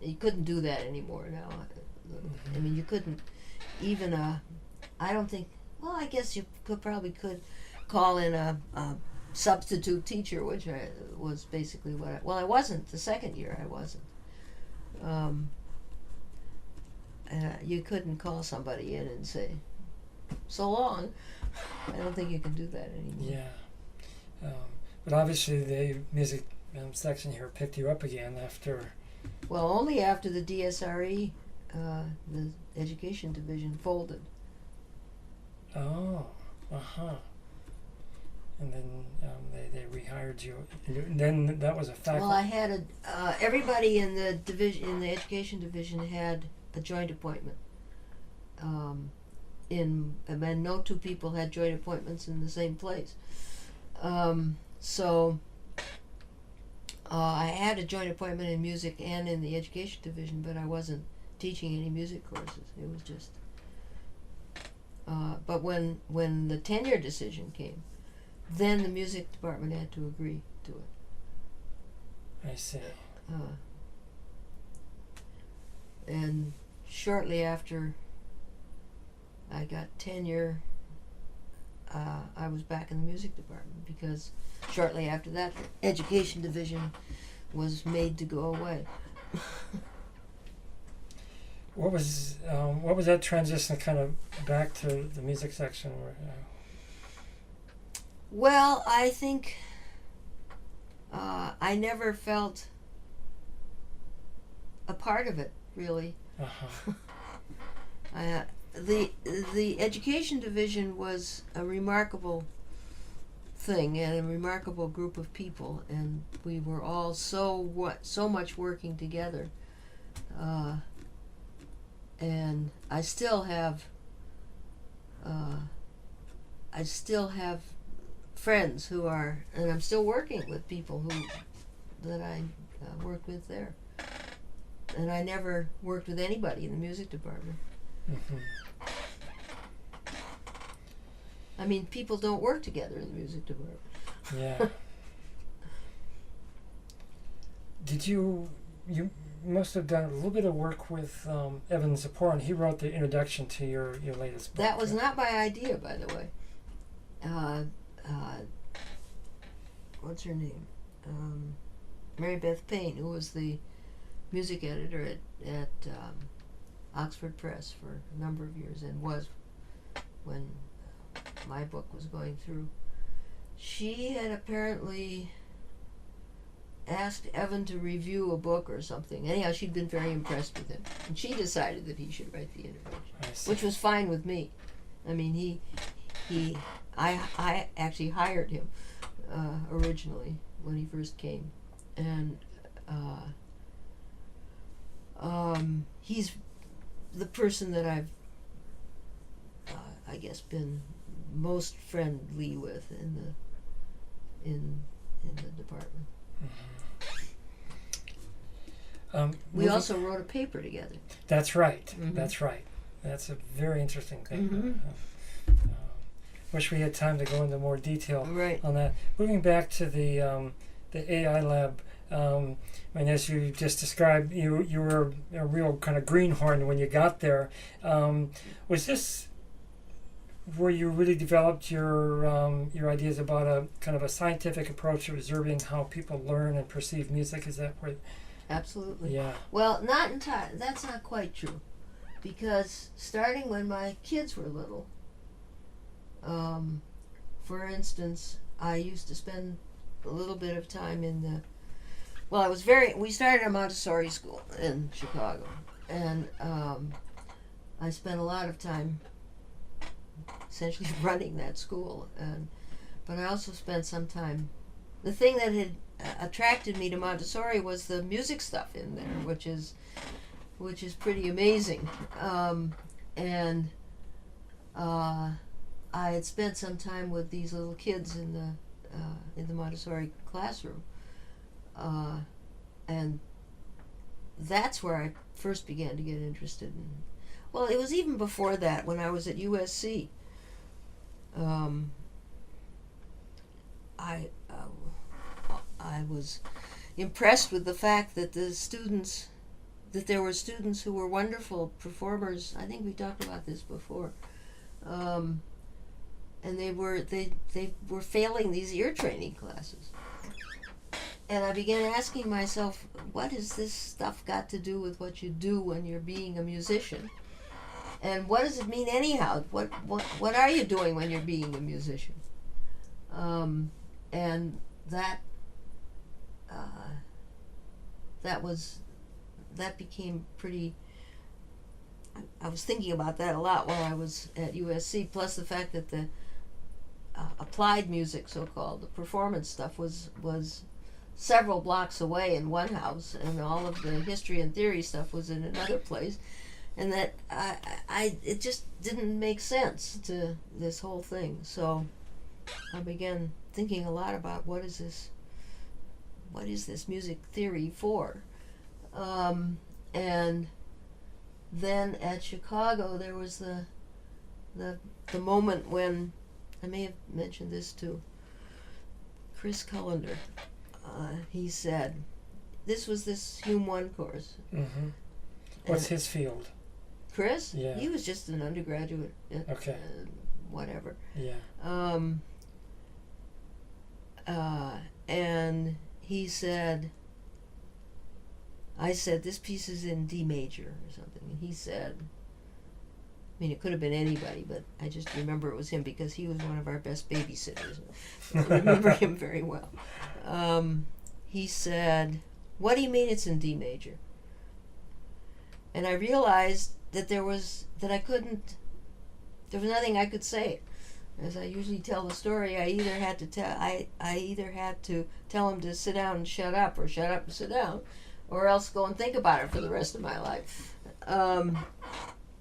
You couldn't do that anymore now. I mean, you couldn't even I don't think. Well, I guess you probably could call in a substitute teacher, which was basically what I wasn't. The second year I wasn't. You couldn't call somebody in and say, so long. I don't think you can do that anymore. Yeah. But obviously the music section here picked you up again after... Well, only after the DSRE, the education division, folded. Oh, and then they rehired you. And then that was a fact. Well, I had everybody in the education division had a joint appointment. And no two people had joint appointments in the same place. So I had a joint appointment in music and in the education division, but I wasn't teaching any music courses. It was just. But when the tenure decision came, then the music department had to agree to it. I see. And shortly after I got tenure, I was back in the music department, because shortly after that, the education division was made to go away. What was that transition kind of back to the music section? Well, I think I never felt a part of it, really. The education division was a remarkable thing and a remarkable group of people, and we were all so much working together. And I still have friends who are, and I'm still working with people that I worked with there. And I never worked with anybody in the music department. Mm-hmm. I mean, people don't work together in the music department. Yeah. Did you must have done a little bit of work with Evan Ziporyn. He wrote the introduction to your latest book. That was not my idea, by the way. What's her name? Mary Beth Payne, who was the music editor at Oxford Press for a number of years, and was when my book was going through. She had apparently asked Evan to review a book or something. Anyhow, she'd been very impressed with him, and she decided that he should write the introduction, which was fine with me. I mean, I actually hired him originally when he first came, and he's the person that I've, I guess, been most friendly with in the department. Mm-hmm. We also wrote a paper together. That's right. Mm-hmm. That's right. That's a very interesting paper. Mm-hmm. Wish we had time to go into more detail on that. Moving back to the AI lab. I mean, as you just described, you were a real kind of greenhorn when you got there. Was this where you really developed your ideas about a kind of a scientific approach to observing how people learn and perceive music? Is that where? Absolutely. Yeah. Well, not entirely. That's not quite true, because starting when my kids were little, for instance, I used to spend a little bit of time in the. Well, we started a Montessori school in Chicago, and I spent a lot of time essentially running that school, but I also spent some time. The thing that had attracted me to Montessori was the music stuff in there, which is pretty amazing, and I had spent some time with these little kids in the Montessori classroom, and that's where I first began to get interested in. Well, it was even before that, when I was at USC. I was impressed with the fact that there were students who were wonderful performers. I think we talked about this before, and they were failing these ear training classes. And I began asking myself, what has this stuff got to do with what you do when you're being a musician? And what does it mean anyhow? What are you doing when you're being a musician? And that became pretty. I was thinking about that a lot while I was at USC. Plus the fact that the applied music, so-called, the performance stuff, was several blocks away in one house, and all of the history and theory stuff was in another place. And that it just didn't make sense to this whole thing. So I began thinking a lot about what is this music theory for? And then at Chicago there was the moment when, I may have mentioned this to Chris Cullender. He said, this was this Hume 1 course. Mm-hmm. What's his field? Chris? Yeah. He was just an undergraduate at whatever. Yeah. And he said, I said, this piece is in D major or something. And he said, I mean, it could have been anybody, but I just remember it was him because he was one of our best babysitters. I remember him very well. He said, what do you mean it's in D major? And I realized that there was nothing I could say. As I usually tell the story, I either had to tell him to sit down and shut up, or shut up and sit down, or else go and think about it for the rest of my life.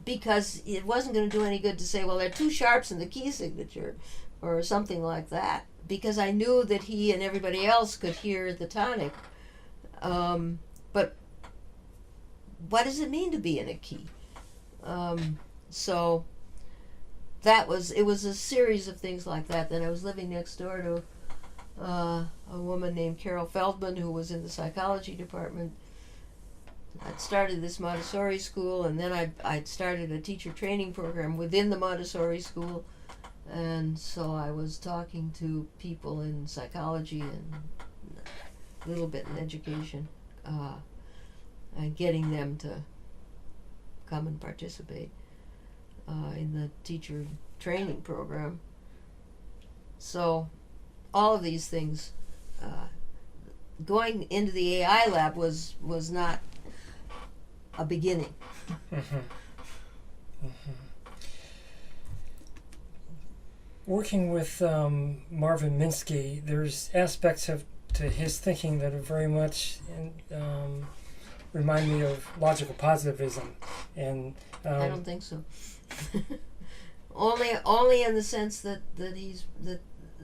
Because it wasn't going to do any good to say, well, there are two sharps in the key signature, or something like that. because I knew that he and everybody else could hear the tonic. But what does it mean to be in a key? So it was a series of things like that. Then I was living next door to a woman named Carol Feldman, who was in the psychology department. I'd started this Montessori school, and then I'd started a teacher training program within the Montessori school. And so I was talking to people in psychology and a little bit in education, and getting them to come and participate in the teacher training program. So all of these things, going into the AI lab was not a beginning. Mm-hmm. Mm-hmm. Working with Marvin Minsky, there's aspects to his thinking that are very much remind me of logical positivism, and I don't think so. only in the sense that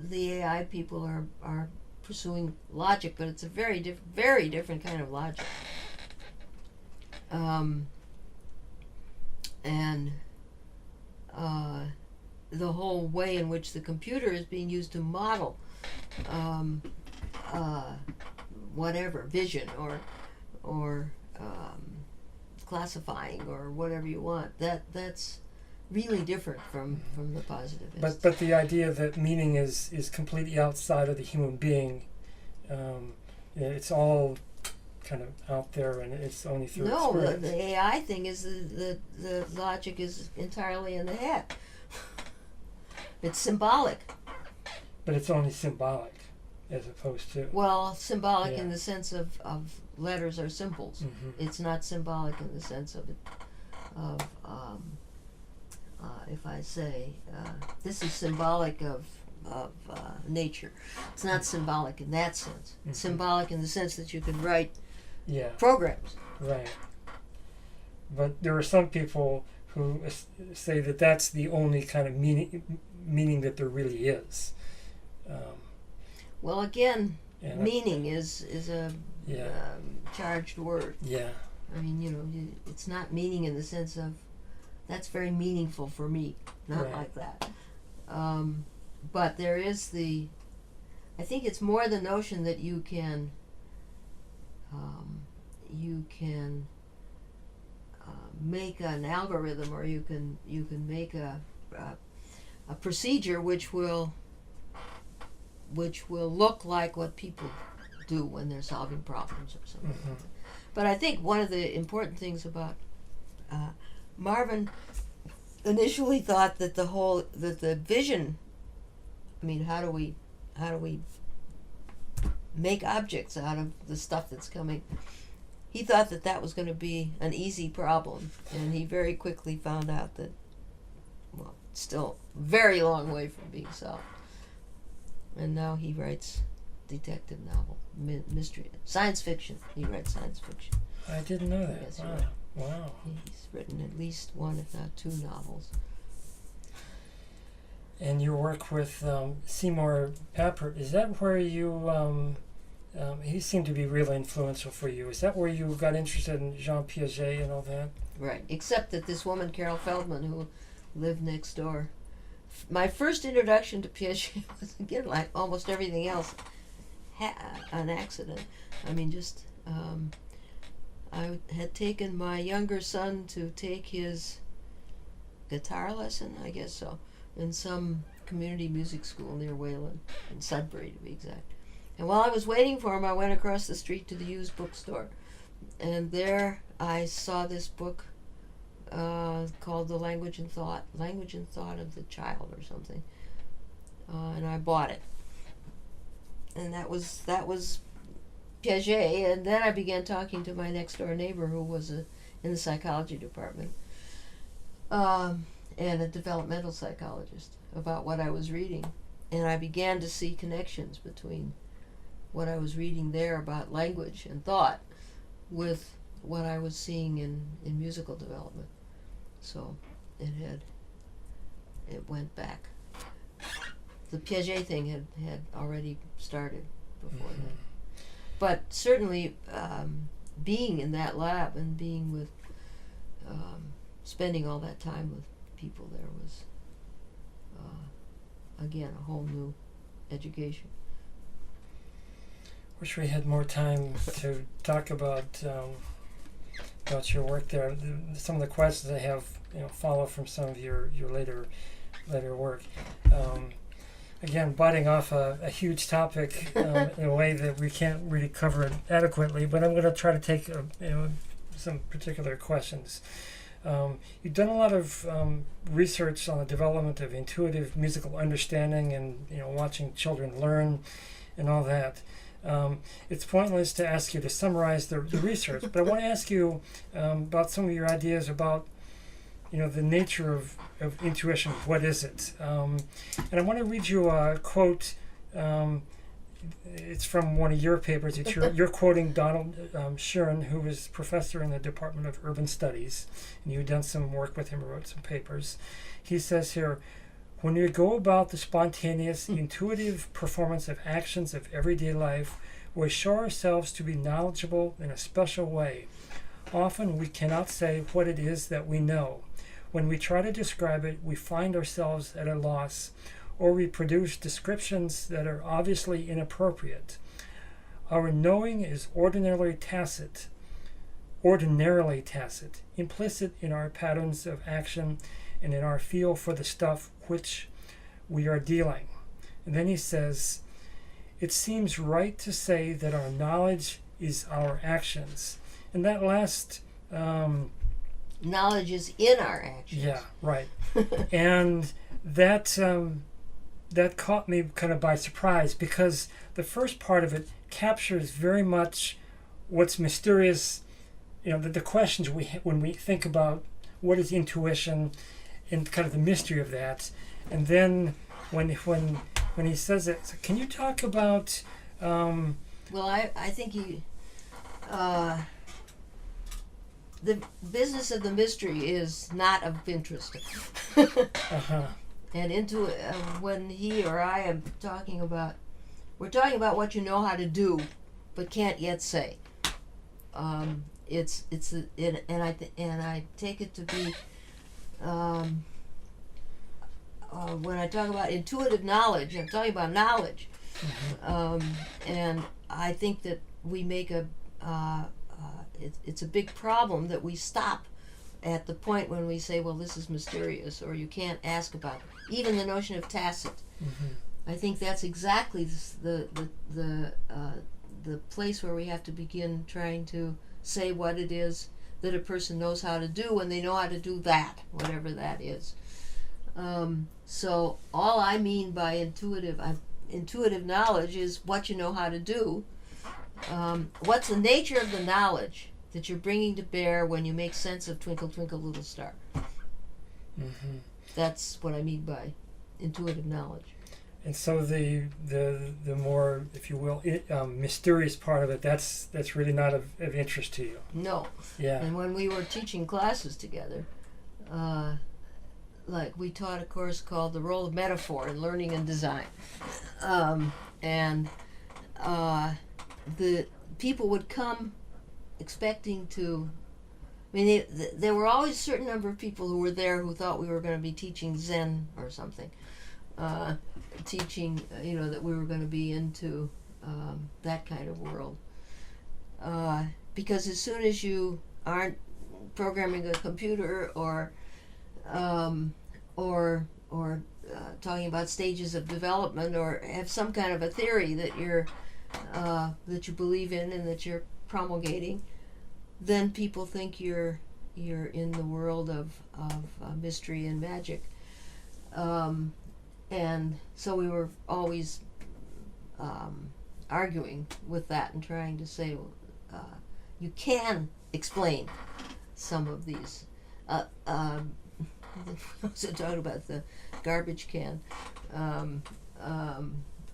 the AI people are pursuing logic, but it's a very different kind of logic. And the whole way in which the computer is being used to model whatever vision or classifying or whatever you want, that's really different from the positivists. But the idea that meaning is completely outside of the human being, it's all kind of out there, and it's only through experience. The AI thing is the logic is entirely in the head. It's symbolic. But it's only symbolic, as opposed to... Well, symbolic in the sense of letters are symbols. Mm-hmm. It's not symbolic in the sense of if I say, this is symbolic of nature. It's not symbolic in that sense. Mm-hmm. It's symbolic in the sense that you can write programs. Right. But there are some people who say that that's the only kind of meaning that there really is. Well, again, meaning is a charged word. Yeah. I mean, it's not meaning in the sense of that's very meaningful for me. Not like that. But there is I think it's more the notion that you can make an algorithm, or you can make a procedure which will look like what people do when they're solving problems or something. Mm-hmm. But I think one of the important things about Marvin initially thought that the vision, I mean, how do we make objects out of the stuff that's coming? He thought that was going to be an easy problem, and he very quickly found out that, well, it's still a very long way from being solved. And now he writes detective novel, mystery, science fiction. He writes science fiction. I didn't know that. Yes, wow. Right. Wow. He's written at least one, if not two novels. And your work with Seymour Papert, is that where you... he seemed to be really influential for you. Is that where you got interested in Jean Piaget and all that? Right, except that this woman, Carol Feldman, who lived next door, my first introduction to Piaget was, again, like almost everything else, an accident. I mean, just, I had taken my younger son to take his guitar lesson, I guess so, in some community music school near Wayland, in Sudbury to be exact. And while I was waiting for him, I went across the street to the used bookstore. And there I saw this book called The Language and Thought of the Child or something. And I bought it. And that was Piaget. And then I began talking to my next door neighbor, who was in the psychology department, and a developmental psychologist, about what I was reading. And I began to see connections between what I was reading there about language and thought with what I was seeing in musical development. So it went back. the Piaget thing had already started before that. But certainly, being in that lab and being with, spending all that time with people there was, again, a whole new education. Wish we had more time to talk about your work there. Some of the questions I have, follow from some of your later work. Again, biting off a huge topic in a way that we can't really cover it adequately, but I'm going to try to take some particular questions. You've done a lot of research on the development of intuitive musical understanding and watching children learn and all that. It's pointless to ask you to summarize the research, but I want to ask you about some of your ideas about the nature of intuition. What is it? And I want to read you a quote. It's from one of your papers. You're quoting Donald Sheeran, who is professor in the Department of Urban Studies, and you've done some work with him, wrote some papers. He says here, when we go about the spontaneous, intuitive performance of actions of everyday life, we show ourselves to be knowledgeable in a special way. Often we cannot say what it is that we know. When we try to describe it, we find ourselves at a loss, or we produce descriptions that are obviously inappropriate. Our knowing is ordinarily tacit, implicit in our patterns of action and in our feel for the stuff which we are dealing. And then he says, it seems right to say that our knowledge is our actions. And that last... knowledge is in our actions. Yeah, right. And that caught me kind of by surprise, because the first part of it captures very much what's mysterious, the questions when we think about what is intuition and kind of the mystery of that. And then when he says it, so can you talk about... Well, I think he... the business of the mystery is not of interest. And when he or I am talking about, we're talking about what you know how to do, but can't yet say. And I take it to be when I talk about intuitive knowledge, I'm talking about knowledge. And I think that we make it's a big problem that we stop at the point when we say, well, this is mysterious, or you can't ask about it. Even the notion of tacit. I think that's exactly the place where we have to begin trying to say what it is that a person knows how to do when they know how to do that, whatever that is. So all I mean by intuitive knowledge is what you know how to do. What's the nature of the knowledge that you're bringing to bear when you make sense of Twinkle, Twinkle, Little Star? That's what I mean by intuitive knowledge. And so the more, if you will, mysterious part of it, that's really not of interest to you. No. Yeah. And when we were teaching classes together, like we taught a course called The Role of Metaphor in Learning and Design. The people would come expecting to... there were always a certain number of people who were there who thought we were going to be teaching Zen or something. Teaching, that we were going to be into that kind of world. Because as soon as you aren't programming a computer or talking about stages of development, or have some kind of a theory that that you believe in and that you're promulgating, then people think you're in the world of mystery and magic. And so we were always arguing with that and trying to say, you can explain some of these. I also talked about the garbage can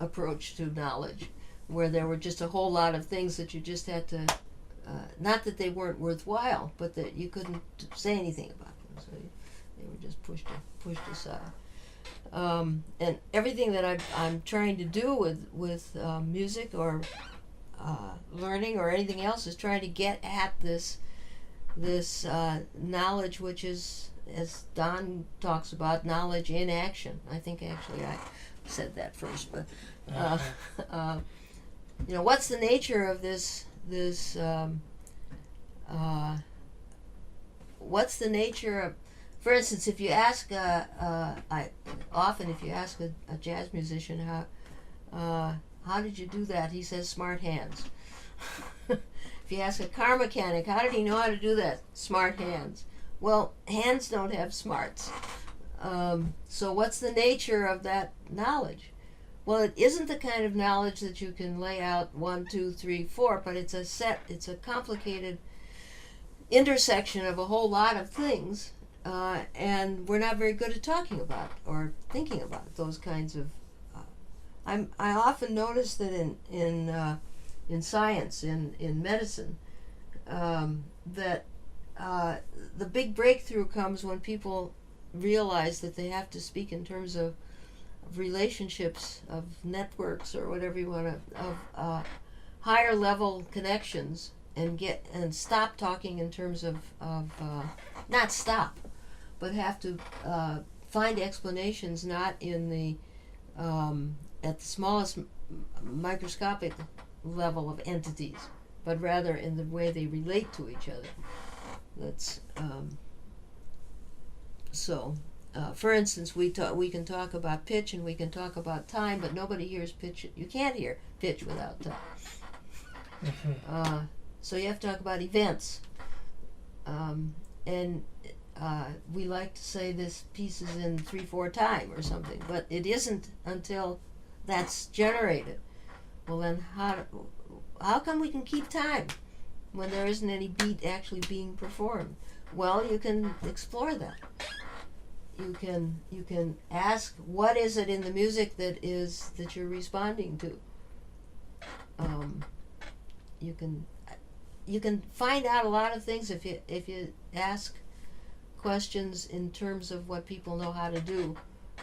approach to knowledge, where there were just a whole lot of things that you just had to, not that they weren't worthwhile, but that you couldn't say anything about them, so they were just pushed aside. And everything that I'm trying to do with music or learning or anything else is trying to get at this knowledge, which is, as Don talks about, knowledge in action. I think actually I said that first, but what's the nature of this what's the nature of, for instance, if you ask if you ask a jazz musician how did you do that, he says smart hands. If you ask a car mechanic, how did he know how to do that? Smart hands. Well, hands don't have smarts. So what's the nature of that knowledge? Well, it isn't the kind of knowledge that you can lay out 1, 2, 3, 4, but it's a complicated intersection of a whole lot of things, and we're not very good at talking about or thinking about those kinds of. I often notice that in science, in medicine, that the big breakthrough comes when people realize that they have to speak in terms of relationships, of networks, or whatever you want to, of higher level connections, and stop talking in terms of not stop, but have to find explanations not in the at the smallest microscopic level of entities, but rather in the way they relate to each other. That's for instance, we can talk about pitch and we can talk about time, but nobody hears pitch. You can't hear pitch without time. Mm-hmm. So you have to talk about events, and we like to say this piece is in 3/4 time or something, but it isn't until that's generated. Well, then how come we can keep time when there isn't any beat actually being performed? Well, you can explore that. You can ask, what is it in the music that you're responding to? You can find out a lot of things if you ask questions in terms of what people know how to do,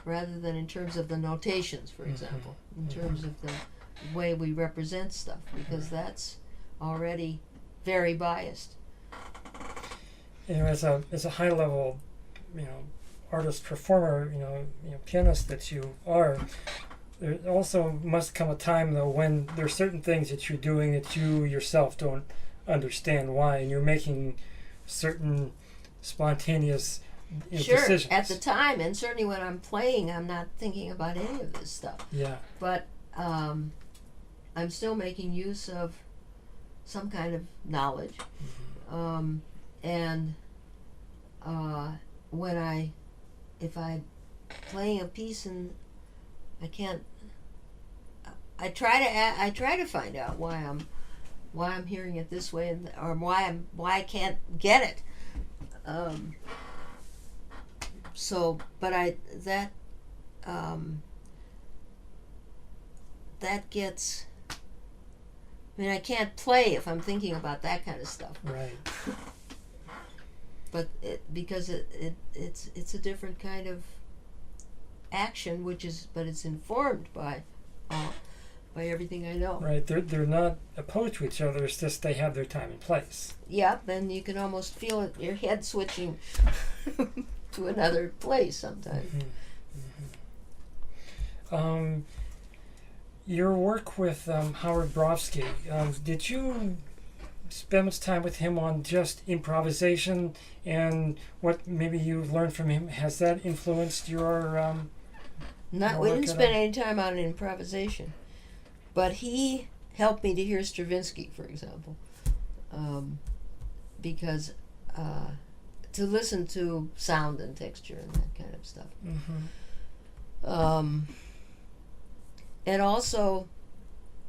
rather than in terms of the notations, for example, in terms of the way we represent stuff, because that's already very biased. As a high level, artist, performer, pianist that you are, there also must come a time though when there are certain things that you're doing that you yourself don't understand why, and you're making certain spontaneous decisions. Sure, at the time, and certainly when I'm playing, I'm not thinking about any of this stuff. Yeah. But I'm still making use of some kind of knowledge, and if I'm playing a piece and I can't, I try to find out why I'm hearing it this way, or why I can't get it. That gets. I can't play if I'm thinking about that kind of stuff. Right. But because it's a different kind of action, but it's informed by everything I know. Right. They're not opposed to each other. It's just they have their time and place. Yeah. Then you can almost feel it, your head switching to another place sometimes. Mm-hmm. Your work with Howard Brofsky, did you spend much time with him on just improvisation, and what maybe you've learned from him? Has that influenced your we didn't spend any time on improvisation, but he helped me to hear Stravinsky, for example, because to listen to sound and texture and that kind of stuff. Mm-hmm. And also,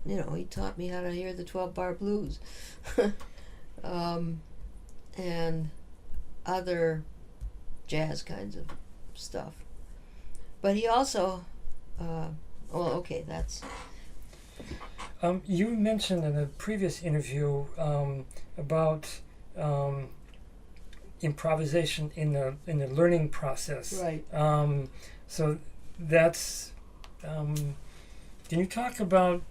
he taught me how to hear the 12-bar blues, and other jazz kinds of stuff. But he also, that's. You mentioned in a previous interview about improvisation in the learning process. Right. So that's. Can you talk about?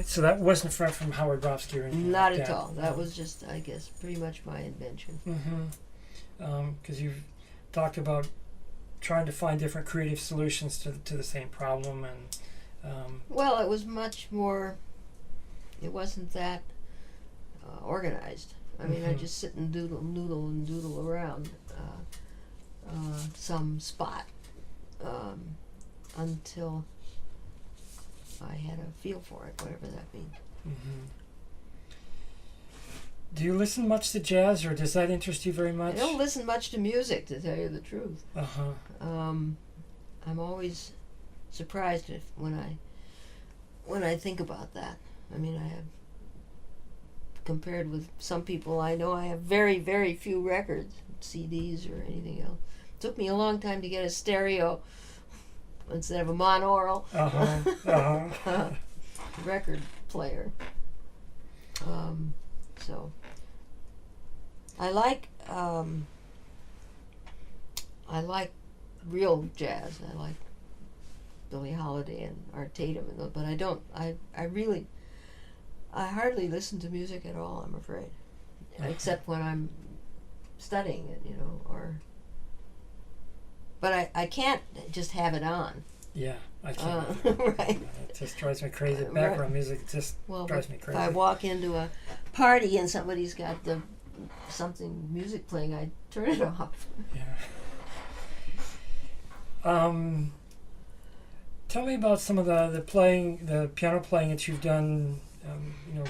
So that wasn't from Howard Bofsky or anything. Not like at that. all. That was just, I guess, pretty much my invention. Because you've talked about trying to find different creative solutions to the same problem, and well, it was much more. It wasn't that organized. I mean, I just sit and doodle around some spot until I had a feel for it, whatever that means. Do you listen much to jazz, or does that interest you very much? I don't listen much to music, to tell you the truth. I'm always surprised when I think about that. I mean, I have, compared with some people I know, I have very, very few records, CDs or anything else. It took me a long time to get a stereo instead of a monaural record player. So I like real jazz. I like Billie Holiday and Art Tatum, but I hardly listen to music at all, I'm afraid, except when I'm studying it, but I can't just have it on. Yeah, I can't. Right. It just drives me crazy. Background music just drives me crazy. If I walk into a party and somebody's got something music playing, I turn it off. Yeah. Tell me about some of the piano playing that you've done,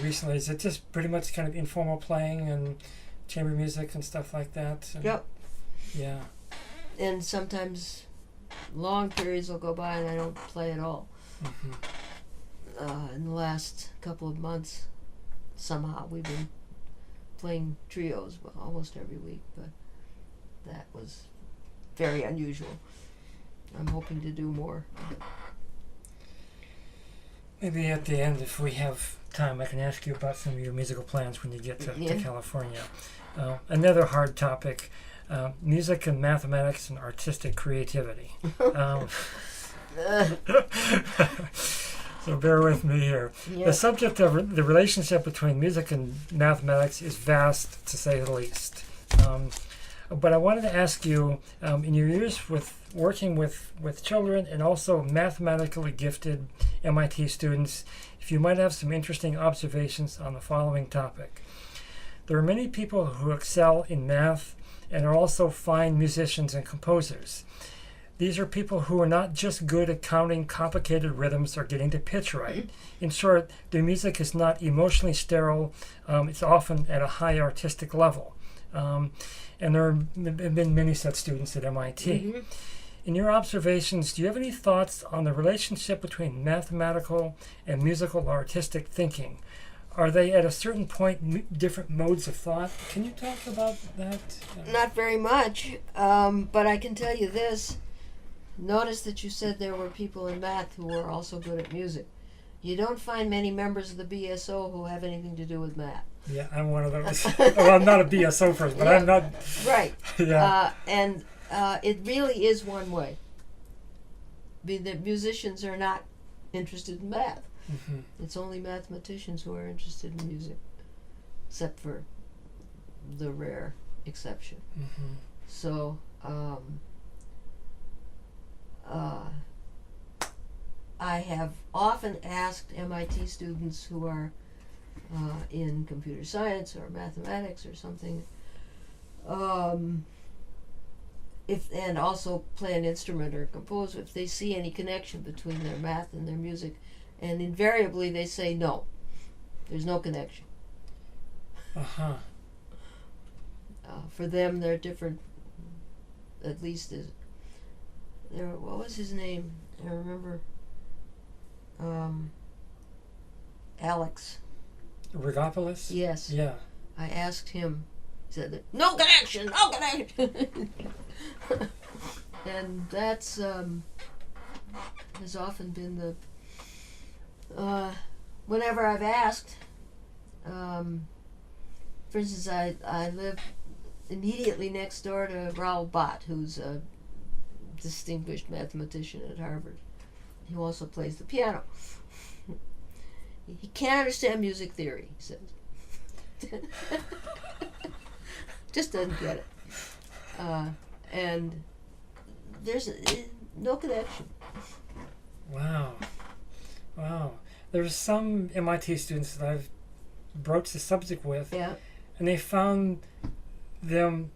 recently. Is it just pretty much kind of informal playing and chamber music and stuff like that? Yep. Yeah. And sometimes long periods will go by and I don't play at all. In the last couple of months, somehow we've been playing trios almost every week, but that was very unusual. I'm hoping to do more. Maybe at the end, if we have time, I can ask you about some of your musical plans when you get to California. Another hard topic, music and mathematics and artistic creativity. So bear with me here. The subject of the relationship between music and mathematics is vast, to say the least. But I wanted to ask you, in your years working with children and also mathematically gifted MIT students, if you might have some interesting observations on the following topic. There are many people who excel in math and are also fine musicians and composers. These are people who are not just good at counting complicated rhythms or getting the pitch right. In short, their music is not emotionally sterile. It's often at a high artistic level. And there have been many such students at MIT. In your observations, do you have any thoughts on the relationship between mathematical and musical or artistic thinking? Are they at a certain point different modes of thought? Can you talk about that? Not very much, but I can tell you this. Notice that you said there were people in math who were also good at music. You don't find many members of the BSO who have anything to do with math. Yeah, I'm one of those. Well, I'm not a BSO person, but I'm not. Right. Yeah. And it really is one way. The musicians are not interested in math. It's only mathematicians who are interested in music, except for the rare exception. So, I have often asked MIT students who are in computer science or mathematics or something, and also play an instrument or compose, if they see any connection between their math and their music, and invariably they say no. There's no connection. For them, they're different. At least what was his name? I remember. Alex. Rigopoulos? Yes. Yeah. I asked him. He said, "No connection, no connection." And that's has often been the. Whenever I've asked, for instance, I live immediately next door to Raoul Bott, who's a distinguished mathematician at Harvard, who also plays the piano. He can't understand music theory, he says. Just doesn't get it. And there's no connection. Wow. There's some MIT students that I've broached the subject with, and they found them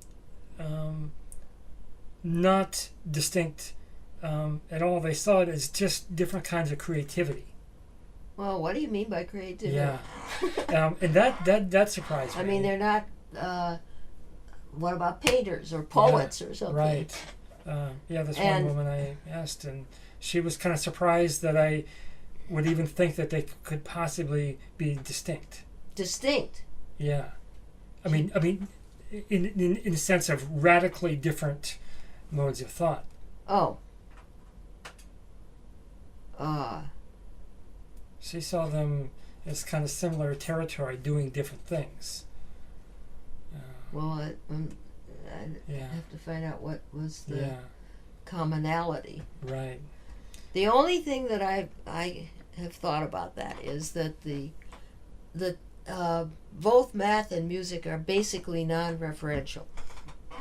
not distinct at all. They saw it as just different kinds of creativity. Well, what do you mean by creativity? Yeah. And that surprised me. I mean, they're not, what about painters or poets or something? Right. This one woman I asked, and she was kind of surprised that I would even think that they could possibly be distinct. Distinct? Yeah. I mean, in the sense of radically different modes of thought. Oh. She saw them as kind of similar territory, doing different things. Well, I have to find out what was the commonality. Right. The only thing that I have thought about that is that both math and music are basically non-referential.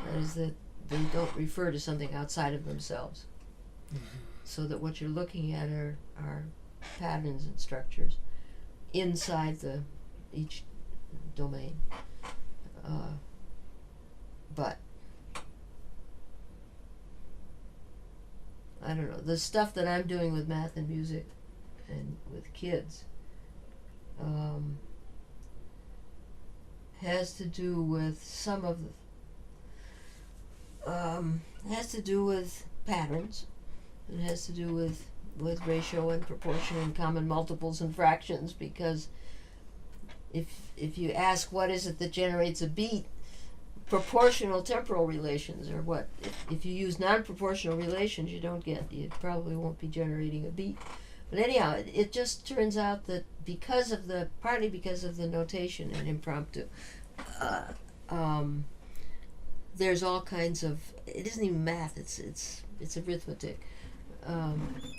That is, that they don't refer to something outside of themselves. Mm-hmm. So that what you're looking at are patterns and structures inside each domain. But I don't know, the stuff that I'm doing with math and music and with kids has to do with some of has to do with patterns. It has to do with ratio and proportion and common multiples and fractions, because if you ask what is it that generates a beat, proportional temporal relations are what. If you use non-proportional relations, you probably won't be generating a beat. But anyhow, it just turns out that partly because of the notation and impromptu, there's all kinds of, it isn't even math, it's arithmetic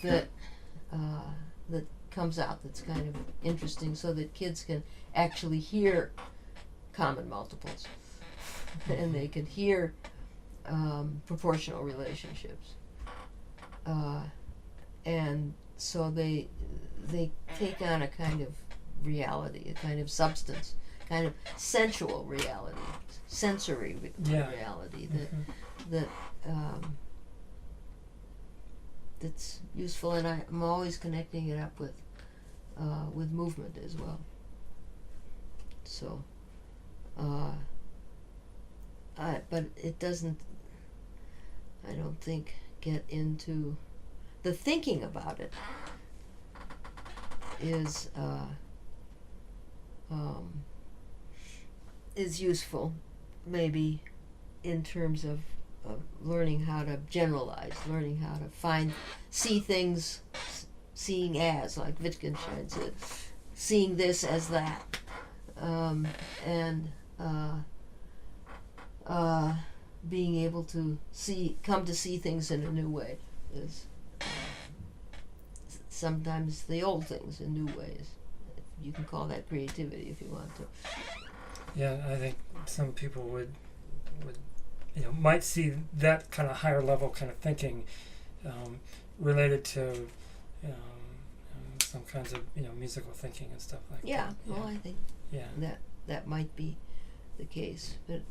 that comes out that's kind of interesting, so that kids can actually hear common multiples and they can hear proportional relationships, and so they take on a kind of reality, a kind of substance, kind of sensual reality, sensory reality that's useful, and I'm always connecting it up with movement as well. So, but it doesn't, I don't think, get into the thinking about it is useful, maybe, in terms of learning how to generalize, learning how to see things, seeing as, like Wittgenstein said, seeing this as that, and being able to come to see things in a new way is sometimes the old things in new ways. You can call that creativity if you want to. Yeah, I think some people would might see that kind of higher level kind of thinking related to some kinds of musical thinking and stuff like that. Yeah, well, I think that might be the case, but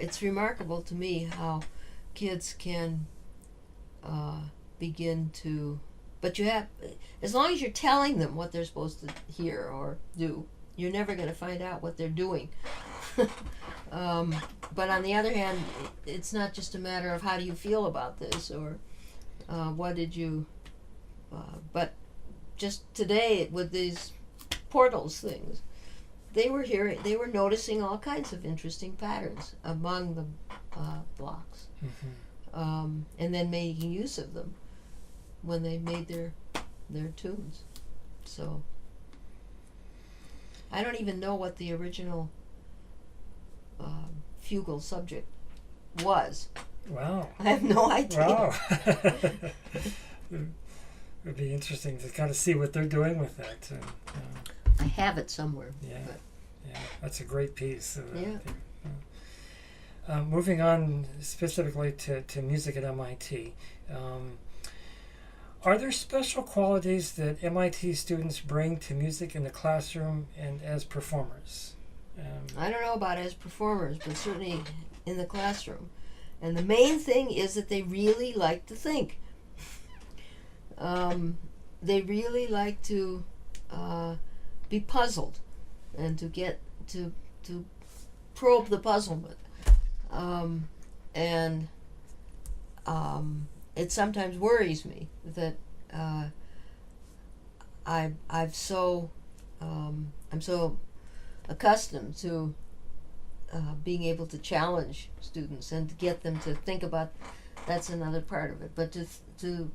it's remarkable to me how kids can begin to, but you have, as long as you're telling them what they're supposed to hear or do, you're never going to find out what they're doing. But on the other hand, it's not just a matter of how do you feel about this or what did you, but just today with these portals things, they were noticing all kinds of interesting patterns among the blocks, and then making use of them when they made their tunes. So I don't even know what the original fugal subject was, Wow. I have no idea. Wow. It would be interesting to kind of see what they're doing with that. I have it somewhere. Yeah. But. Yeah, that's a great piece. Yeah. Moving on specifically to music at MIT. Are there special qualities that MIT students bring to music in the classroom and as performers? I don't know about as performers, but certainly in the classroom. And the main thing is that they really like to think. They really like to be puzzled and to get to probe the puzzlement. It sometimes worries me that I'm so accustomed to being able to challenge students and to get them to think about. That's another part of it, but to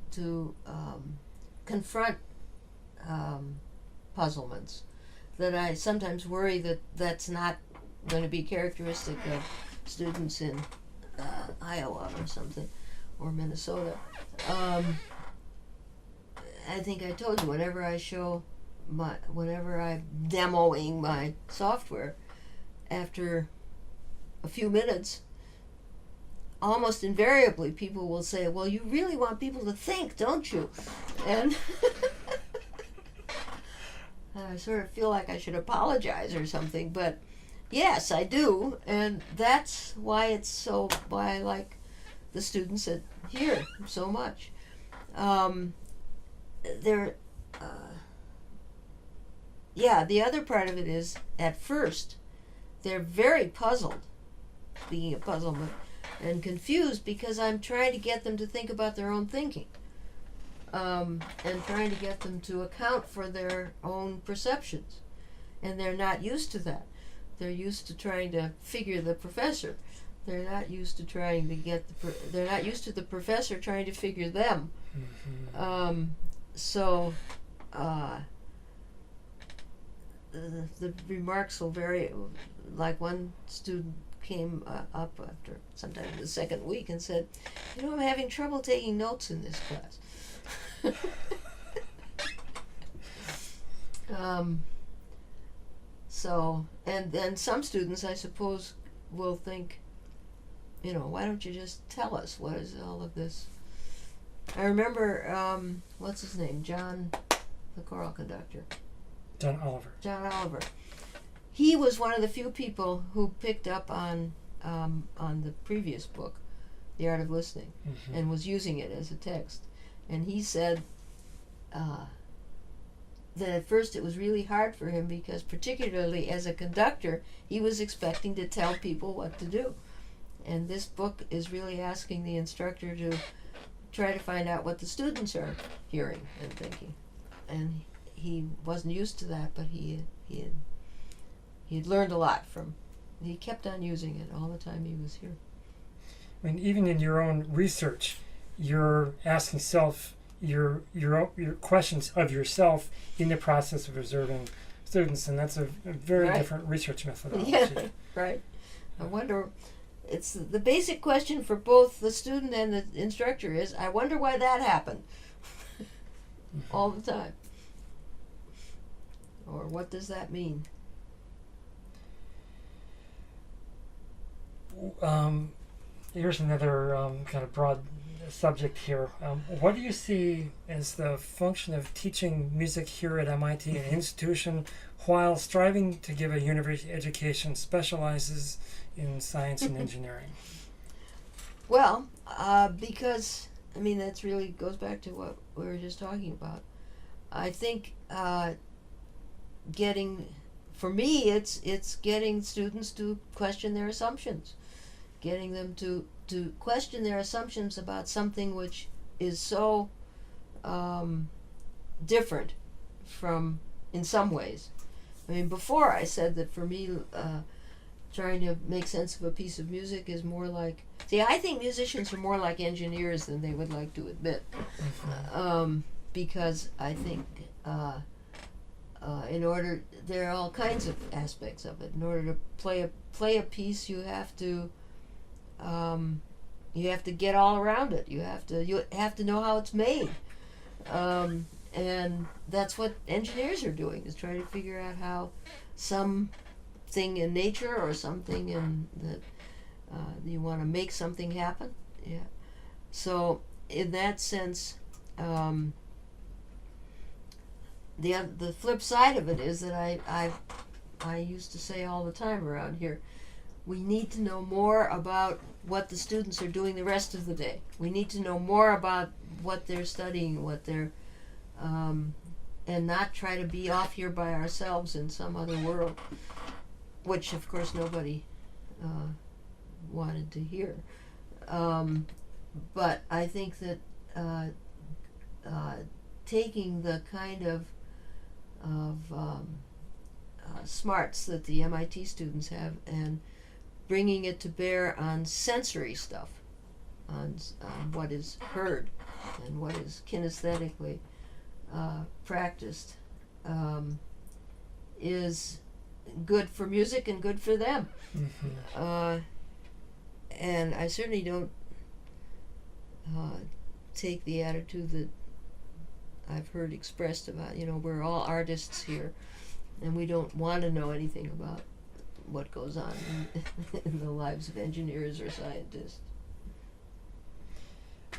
confront puzzlements, that I sometimes worry that that's not going to be characteristic of students in Iowa or something, or Minnesota. I think I told you, whenever I'm demoing my software, after a few minutes, almost invariably people will say, well, you really want people to think, don't you? And I sort of feel like I should apologize or something, but yes, I do, and that's why I like the students here so much. The other part of it is, at first, they're very puzzled, speaking of puzzlement, and confused, because I'm trying to get them to think about their own thinking, and trying to get them to account for their own perceptions, and they're not used to that. They're used to trying to figure the professor. They're not used to trying to they're not used to the professor trying to figure them. Mm-hmm. The remarks will vary. Like one student came up after sometime in the second week and said, I'm having trouble taking notes in this class. And then some students, I suppose, will think, why don't you just tell us, what is all of this? I remember, what's his name? John, the choral conductor. John Oliver. He was one of the few people who picked up on the previous book, The Art of Listening, mm-hmm. and was using it as a text. And he said that at first it was really hard for him, because particularly as a conductor, he was expecting to tell people what to do. And this book is really asking the instructor to try to find out what the students are hearing and thinking. And he wasn't used to that, but he had learned a lot from. He kept on using it all the time he was here. I mean, even in your own research, you're asking your questions of yourself in the process of observing students, and that's a very different research methodology. Yeah, right. I wonder. It's the basic question for both the student and the instructor is, I wonder why that happened. All the time. Or what does that mean? Here's another kind of broad subject here. What do you see as the function of teaching music here at MIT, an institution, while striving to give a university education specializes in science and engineering? Well, because, that's really goes back to what we were just talking about. I think for me, it's getting students to question their assumptions, getting them to question their assumptions about something which is so different from, in some ways. Before I said that for me, trying to make sense of a piece of music is more like, I think musicians are more like engineers than they would like to admit. Mm-hmm. Because I think there are all kinds of aspects of it. In order to play a piece, you have to You have to get all around it. You have to know how it's made, and that's what engineers are doing, is trying to figure out how something in nature or something in that you want to make something happen. Yeah. So in that sense, the flip side of it is that I used to say all the time around here, we need to know more about what the students are doing the rest of the day. We need to know more about what they're studying, what they're, and not try to be off here by ourselves in some other world, which of course nobody wanted to hear. But I think that taking the kind of smarts that the MIT students have and bringing it to bear on sensory stuff, on what is heard and what is kinesthetically practiced, is good for music and good for them. Mm-hmm. And I certainly don't take the attitude that I've heard expressed about, we're all artists here and we don't want to know anything about what goes on in the lives of engineers or scientists.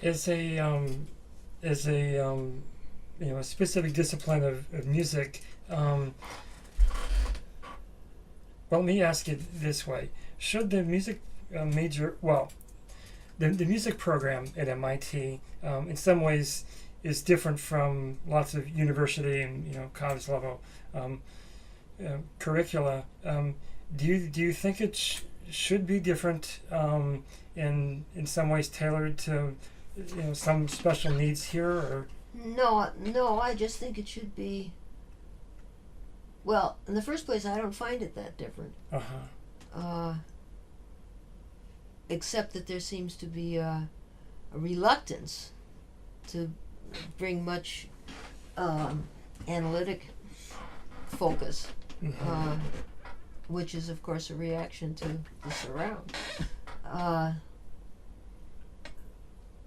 As a specific discipline of music, well, let me ask you this way: should the music the music program at MIT, in some ways, is different from lots of university and college level curricula. Do you think it should be different, in some ways tailored to some special needs here? Or no, I just think it should be. Well, in the first place, I don't find it that different. Except that there seems to be a reluctance to bring much analytic focus, which is of course a reaction to the surround.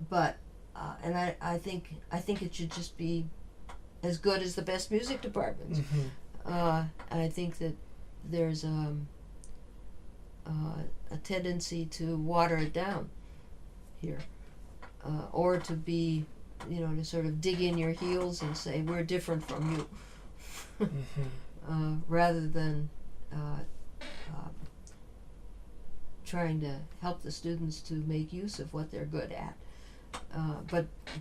But I think it should just be as good as the best music departments. Mm-hmm. I think that there's a tendency to water it down here, or to be, to sort of dig in your heels and say we're different from you, mm-hmm. Rather than trying to help the students to make use of what they're good at,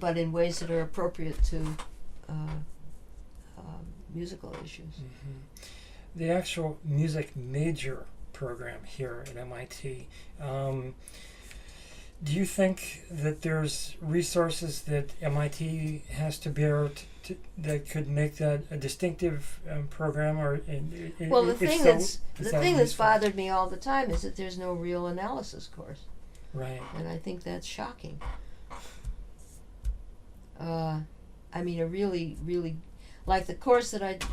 but in ways that are appropriate to musical issues. Mm-hmm. The actual music major program here at MIT, do you think that there's resources that MIT has to bear that could make that a distinctive program? Or well, the thing that's bothered me all the time is that there's no real analysis course. Right. And I think that's shocking. I mean, a really, really, like the course that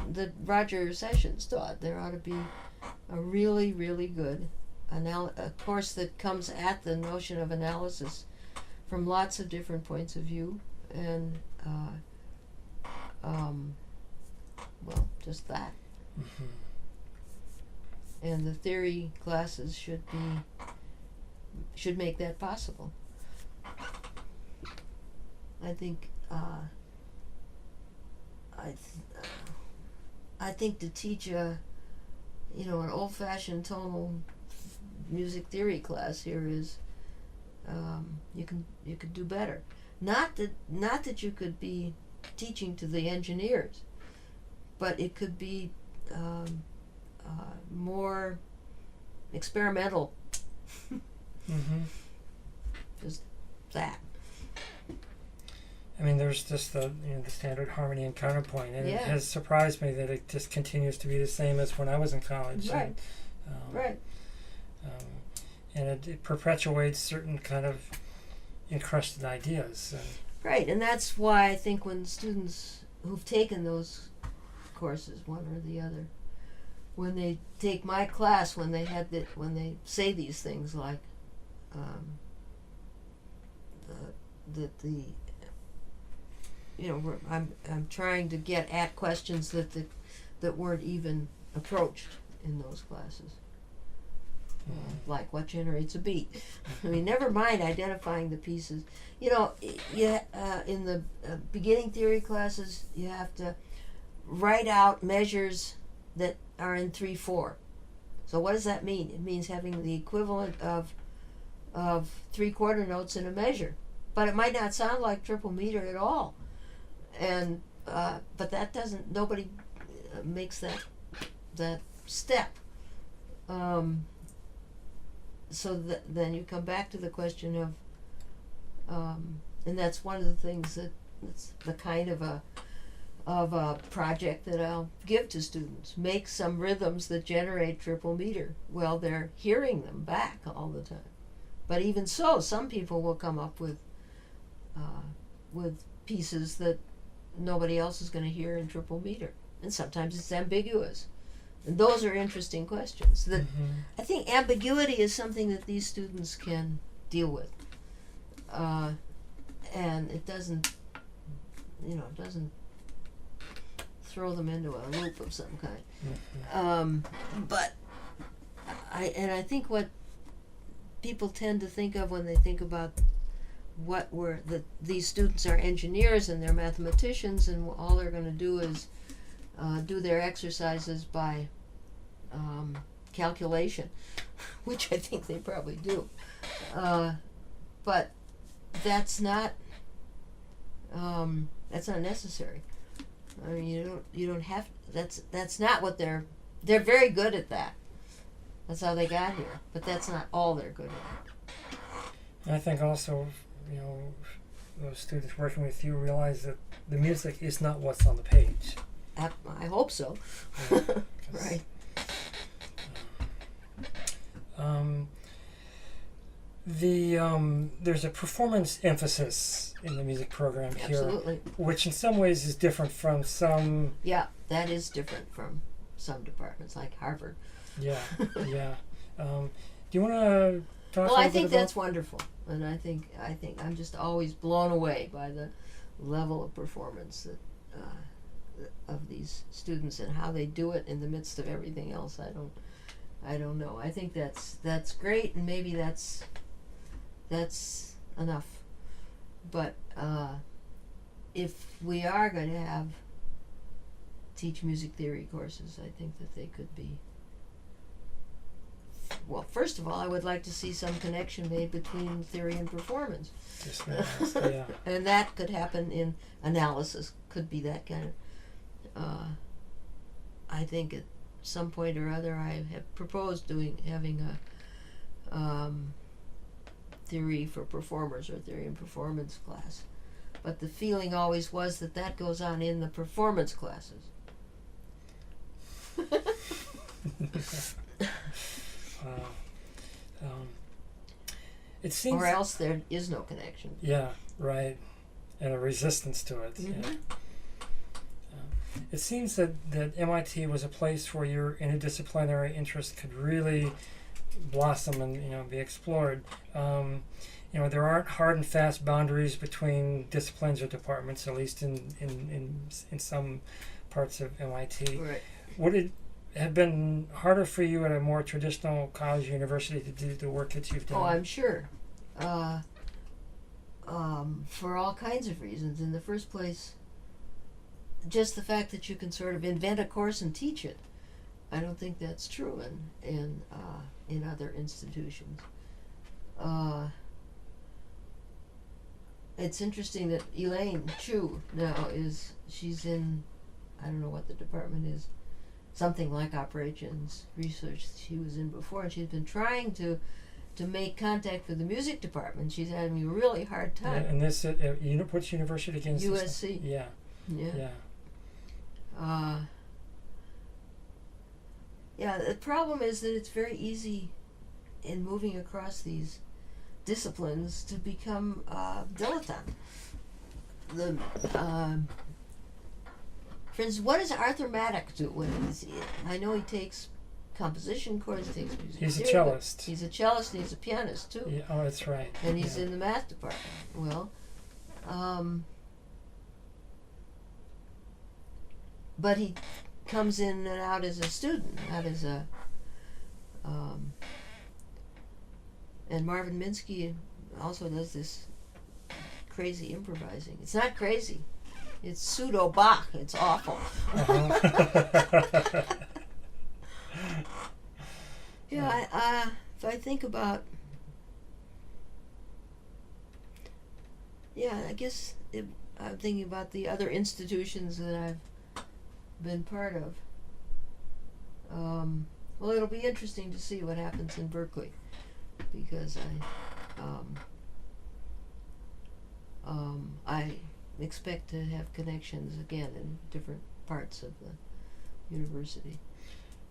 Roger Sessions taught, there ought to be a really, really good a course that comes at the notion of analysis from lots of different points of view, and well, just that. Mm-hmm. And the theory classes should make that possible. I think I think to teach an old-fashioned tonal music theory class here is you could do better. Not that you could be teaching to the engineers, but it could be more experimental. Mm-hmm. Just that. I mean, there's just the standard harmony and counterpoint, and it has surprised me that it just continues to be the same as when I was in college. Right. Right. And it perpetuates certain kind of encrusted ideas. Right, and that's why I think when students who've taken those courses, one or the other, when they take my class, when they say these things like, that the I'm trying to get at questions that weren't even approached in those classes. Like what generates a beat. I mean, never mind identifying the pieces. In the beginning theory classes, you have to write out measures that are in 3/4. So what does that mean? It means having the equivalent of 3/4 notes in a measure, but it might not sound like triple meter at all. And but that doesn't. Nobody makes that step. So then you come back to the question of, and that's one of the things that's the kind of a project that I'll give to students. Make some rhythms that generate triple meter. Well, they're hearing them back all the time, but even so, some people will come up with pieces that nobody else is going to hear in triple meter, and sometimes it's ambiguous. And those are interesting questions. That I think ambiguity is something that these students can deal with, and it doesn't throw them into a loop of some kind. But I think what people tend to think of when they think about these students are engineers and they're mathematicians, and all they're going to do is do their exercises by calculation, which I think they probably do, but that's not necessary. I mean, you don't have. That's not what they're very good at that. That's how they got here, but that's not all they're good at. I think also, those students working with you realize that the music is not what's on the page. I hope so. Right. There's a performance emphasis in the music program here. Absolutely. Which in some ways is different from some... Yeah, that is different from some departments, like Harvard. Yeah, yeah. Do you want to talk a little bit about... Well, I think that's wonderful. And I think I'm just always blown away by the level of performance that of these students and how they do it in the midst of everything else. I don't know. I think that's great, and maybe that's enough. But if we are going to teach music theory courses, I think that they could be. Well, first of all, I would like to see some connection made between theory and performance. Yeah. And that could happen in analysis. Could be that kind of. I think at some point or other I have proposed having a theory for performers or theory and performance class, but the feeling always was that goes on in the performance classes. It seems, or else there is no connection. Yeah, right, and a resistance to it. Mm-hmm. Yeah. It seems that MIT was a place where your interdisciplinary interest could really blossom and be explored. There aren't hard and fast boundaries between disciplines or departments, at least in some parts of MIT. Right. Would it have been harder for you at a more traditional college or university to do the work that you've done? Oh, I'm sure. For all kinds of reasons. In the first place, just the fact that you can sort of invent a course and teach it, I don't think that's true in other institutions. It's interesting that Elaine Chu now she's in, I don't know what the department is, something like operations research she was in before, and she's been trying to make contact with the music department. She's having a really hard time. And this, which university again? USC. Yeah. The problem is that it's very easy in moving across these disciplines to become dilettante. For instance, what does Arthur Maddock do when I know he takes composition course, takes music He's theory. a cellist. He's a cellist and he's a pianist too. Yeah, oh, that's right. And he's in the math department. Well, but he comes in and out as a student, not as a. And Marvin Minsky also does this crazy improvising. It's not crazy. It's pseudo Bach. It's awful. Yeah, if I think about, I guess I'm thinking about the other institutions that I've been part of. Well, it'll be interesting to see what happens in Berkeley, because I expect to have connections again in different parts of the university.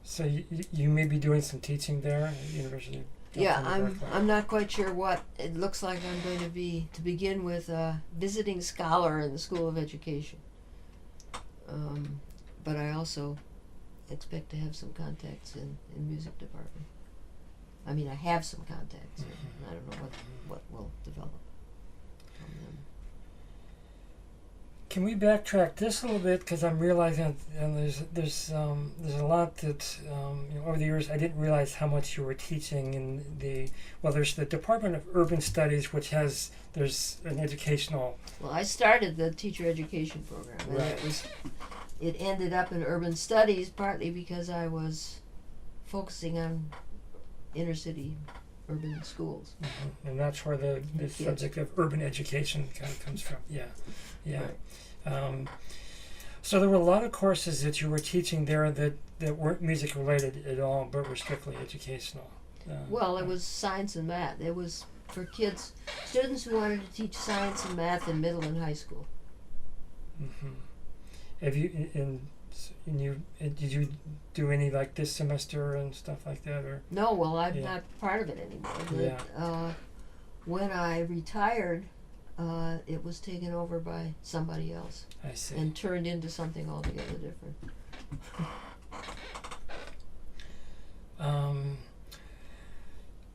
So you may be doing some teaching there at the University of California, Berkeley. I'm not quite sure what. It looks like I'm going to be, to begin with, a visiting scholar in the School of Education. But I also expect to have some contacts in music department. I mean, I have some contacts. I don't know what will develop from them. Can we backtrack just a little bit, because I'm realizing that there's a lot that over the years I didn't realize how much you were teaching in there's the Department of Urban Studies, which there's an educational. Well, I started the teacher education program, and right. It ended up in urban studies partly because I was focusing on inner city urban schools. Mm-hmm. And that's where the subject of urban education kind of comes from. Yeah. Right. So there were a lot of courses that you were teaching there that weren't music related at all, but were strictly educational. Well, it was science and math. It was for students who wanted to teach science and math in middle and high school. Mm-hmm. Have you did you do any like this semester and stuff like that, or? No, well, I'm not part of it anymore. When I retired, it was taken over by somebody else. I see. And turned into something altogether different.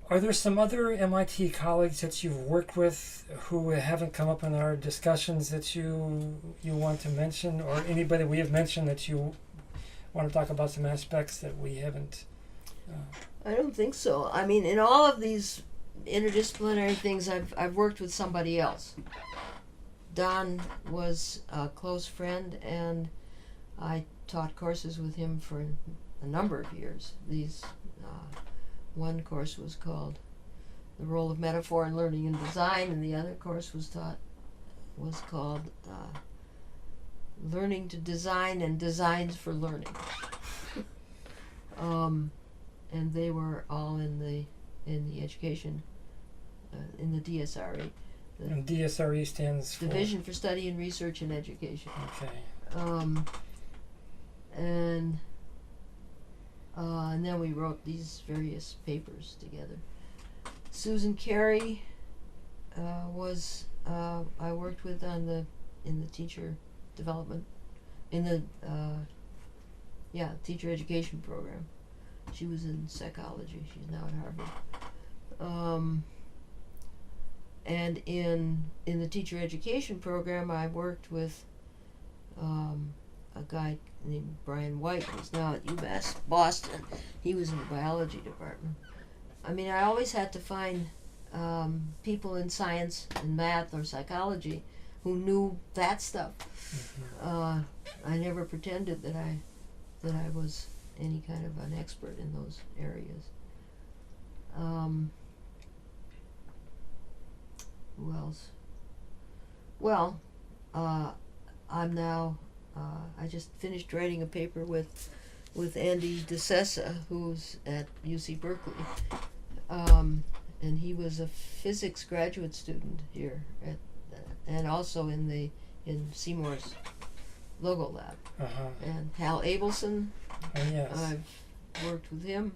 Are there some other MIT colleagues that you've worked with who haven't come up in our discussions that you want to mention, or anybody we have mentioned that you want to talk about some aspects that we haven't? I don't think so. I mean, in all of these interdisciplinary things, I've worked with somebody else. Don was a close friend, and I taught courses with him for a number of years. One course was called The Role of Metaphor in Learning and Design, and the other course was called Learning to Design and Designs for Learning. And they were all in the education, in the DSRE. And DSRE stands for? Division for Study and Research in Education. Okay. And then we wrote these various papers together. Susan Carey was I worked with in the teacher development, in the teacher education program. She was in psychology. She's now at Harvard. And in the teacher education program, I worked with a guy named Brian White, who's now at UMass Boston. He was in the biology department. I mean, I always had to find people in science and math or psychology who knew that stuff. Mm-hmm. I never pretended that I was any kind of an expert in those areas. Who else? Well, I'm now. I just finished writing a paper with Andy DeSessa, who's at UC Berkeley, and he was a physics graduate student here and also in Seymour's Logo Lab. Uh-huh. And Hal Abelson. Oh, yes. I've worked with him.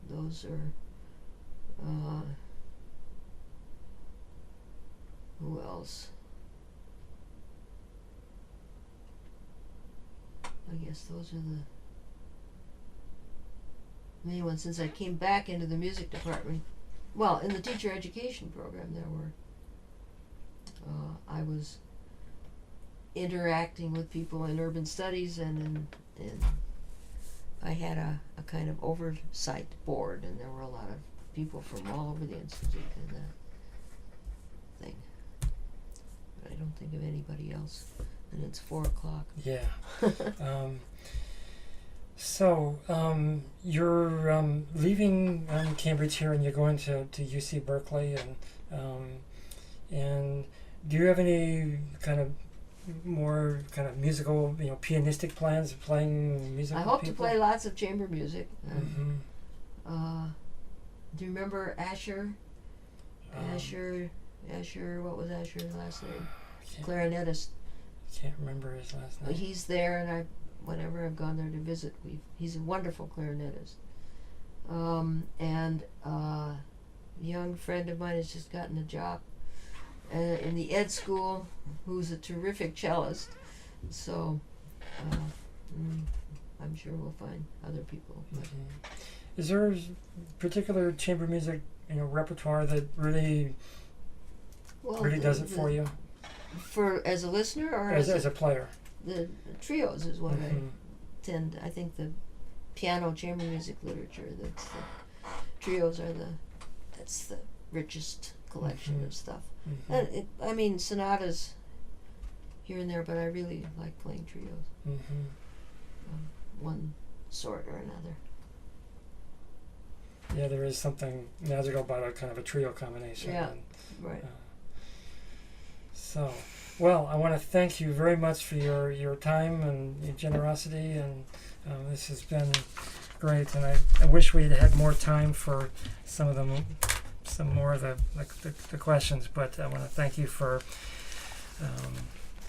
Those are. Who else? I guess those are the main ones. Since I came back into the music department, well, in the teacher education program, there were I was interacting with people in urban studies, and I had a kind of oversight board, and there were a lot of people from all over the institute in that thing. But I don't think of anybody else. And it's 4:00. Yeah. So you're leaving Cambridge here, and you're going to UC Berkeley, and do you have any kind of more kind of musical, pianistic plans of playing music? I hope to play lots of chamber music. Mm-hmm. Do you remember Asher? Asher, what was Asher's last name? Clarinetist. Can't remember his last name. He's there, and whenever I've gone there to visit, he's a wonderful clarinetist. And a young friend of mine has just gotten a job in the ed school, who's a terrific cellist. So I'm sure we'll find other people. Mm-hmm. Is there a particular chamber music, repertoire that really does it for you? For as a listener or as a player? The trios is what I think the piano chamber music literature, that's the trios are that's the richest collection of stuff. Mm-hmm. And sonatas here and there, but I really like playing trios. Mm-hmm. One sort or another. Yeah, there is something magical about a kind of a trio combination. Yeah, right. So, well, I want to thank you very much for your time and your generosity, and this has been great. And I wish we had more time for some more of the questions. But I want to thank you for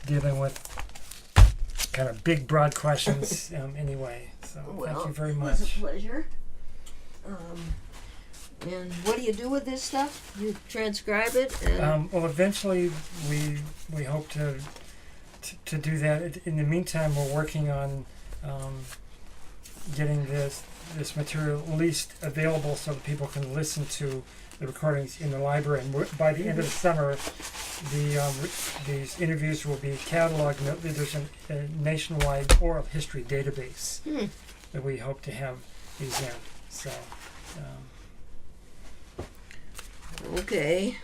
dealing with kind of big, broad questions anyway. So thank you very much. It was a pleasure. And what do you do with this stuff? You transcribe it? Well, eventually we hope to do that. In the meantime, we're working on getting this material at least available so that people can listen to the recordings in the library. And by the end of the summer, these interviews will be cataloged. There's a nationwide oral history database that we hope to have these in. So. Okay.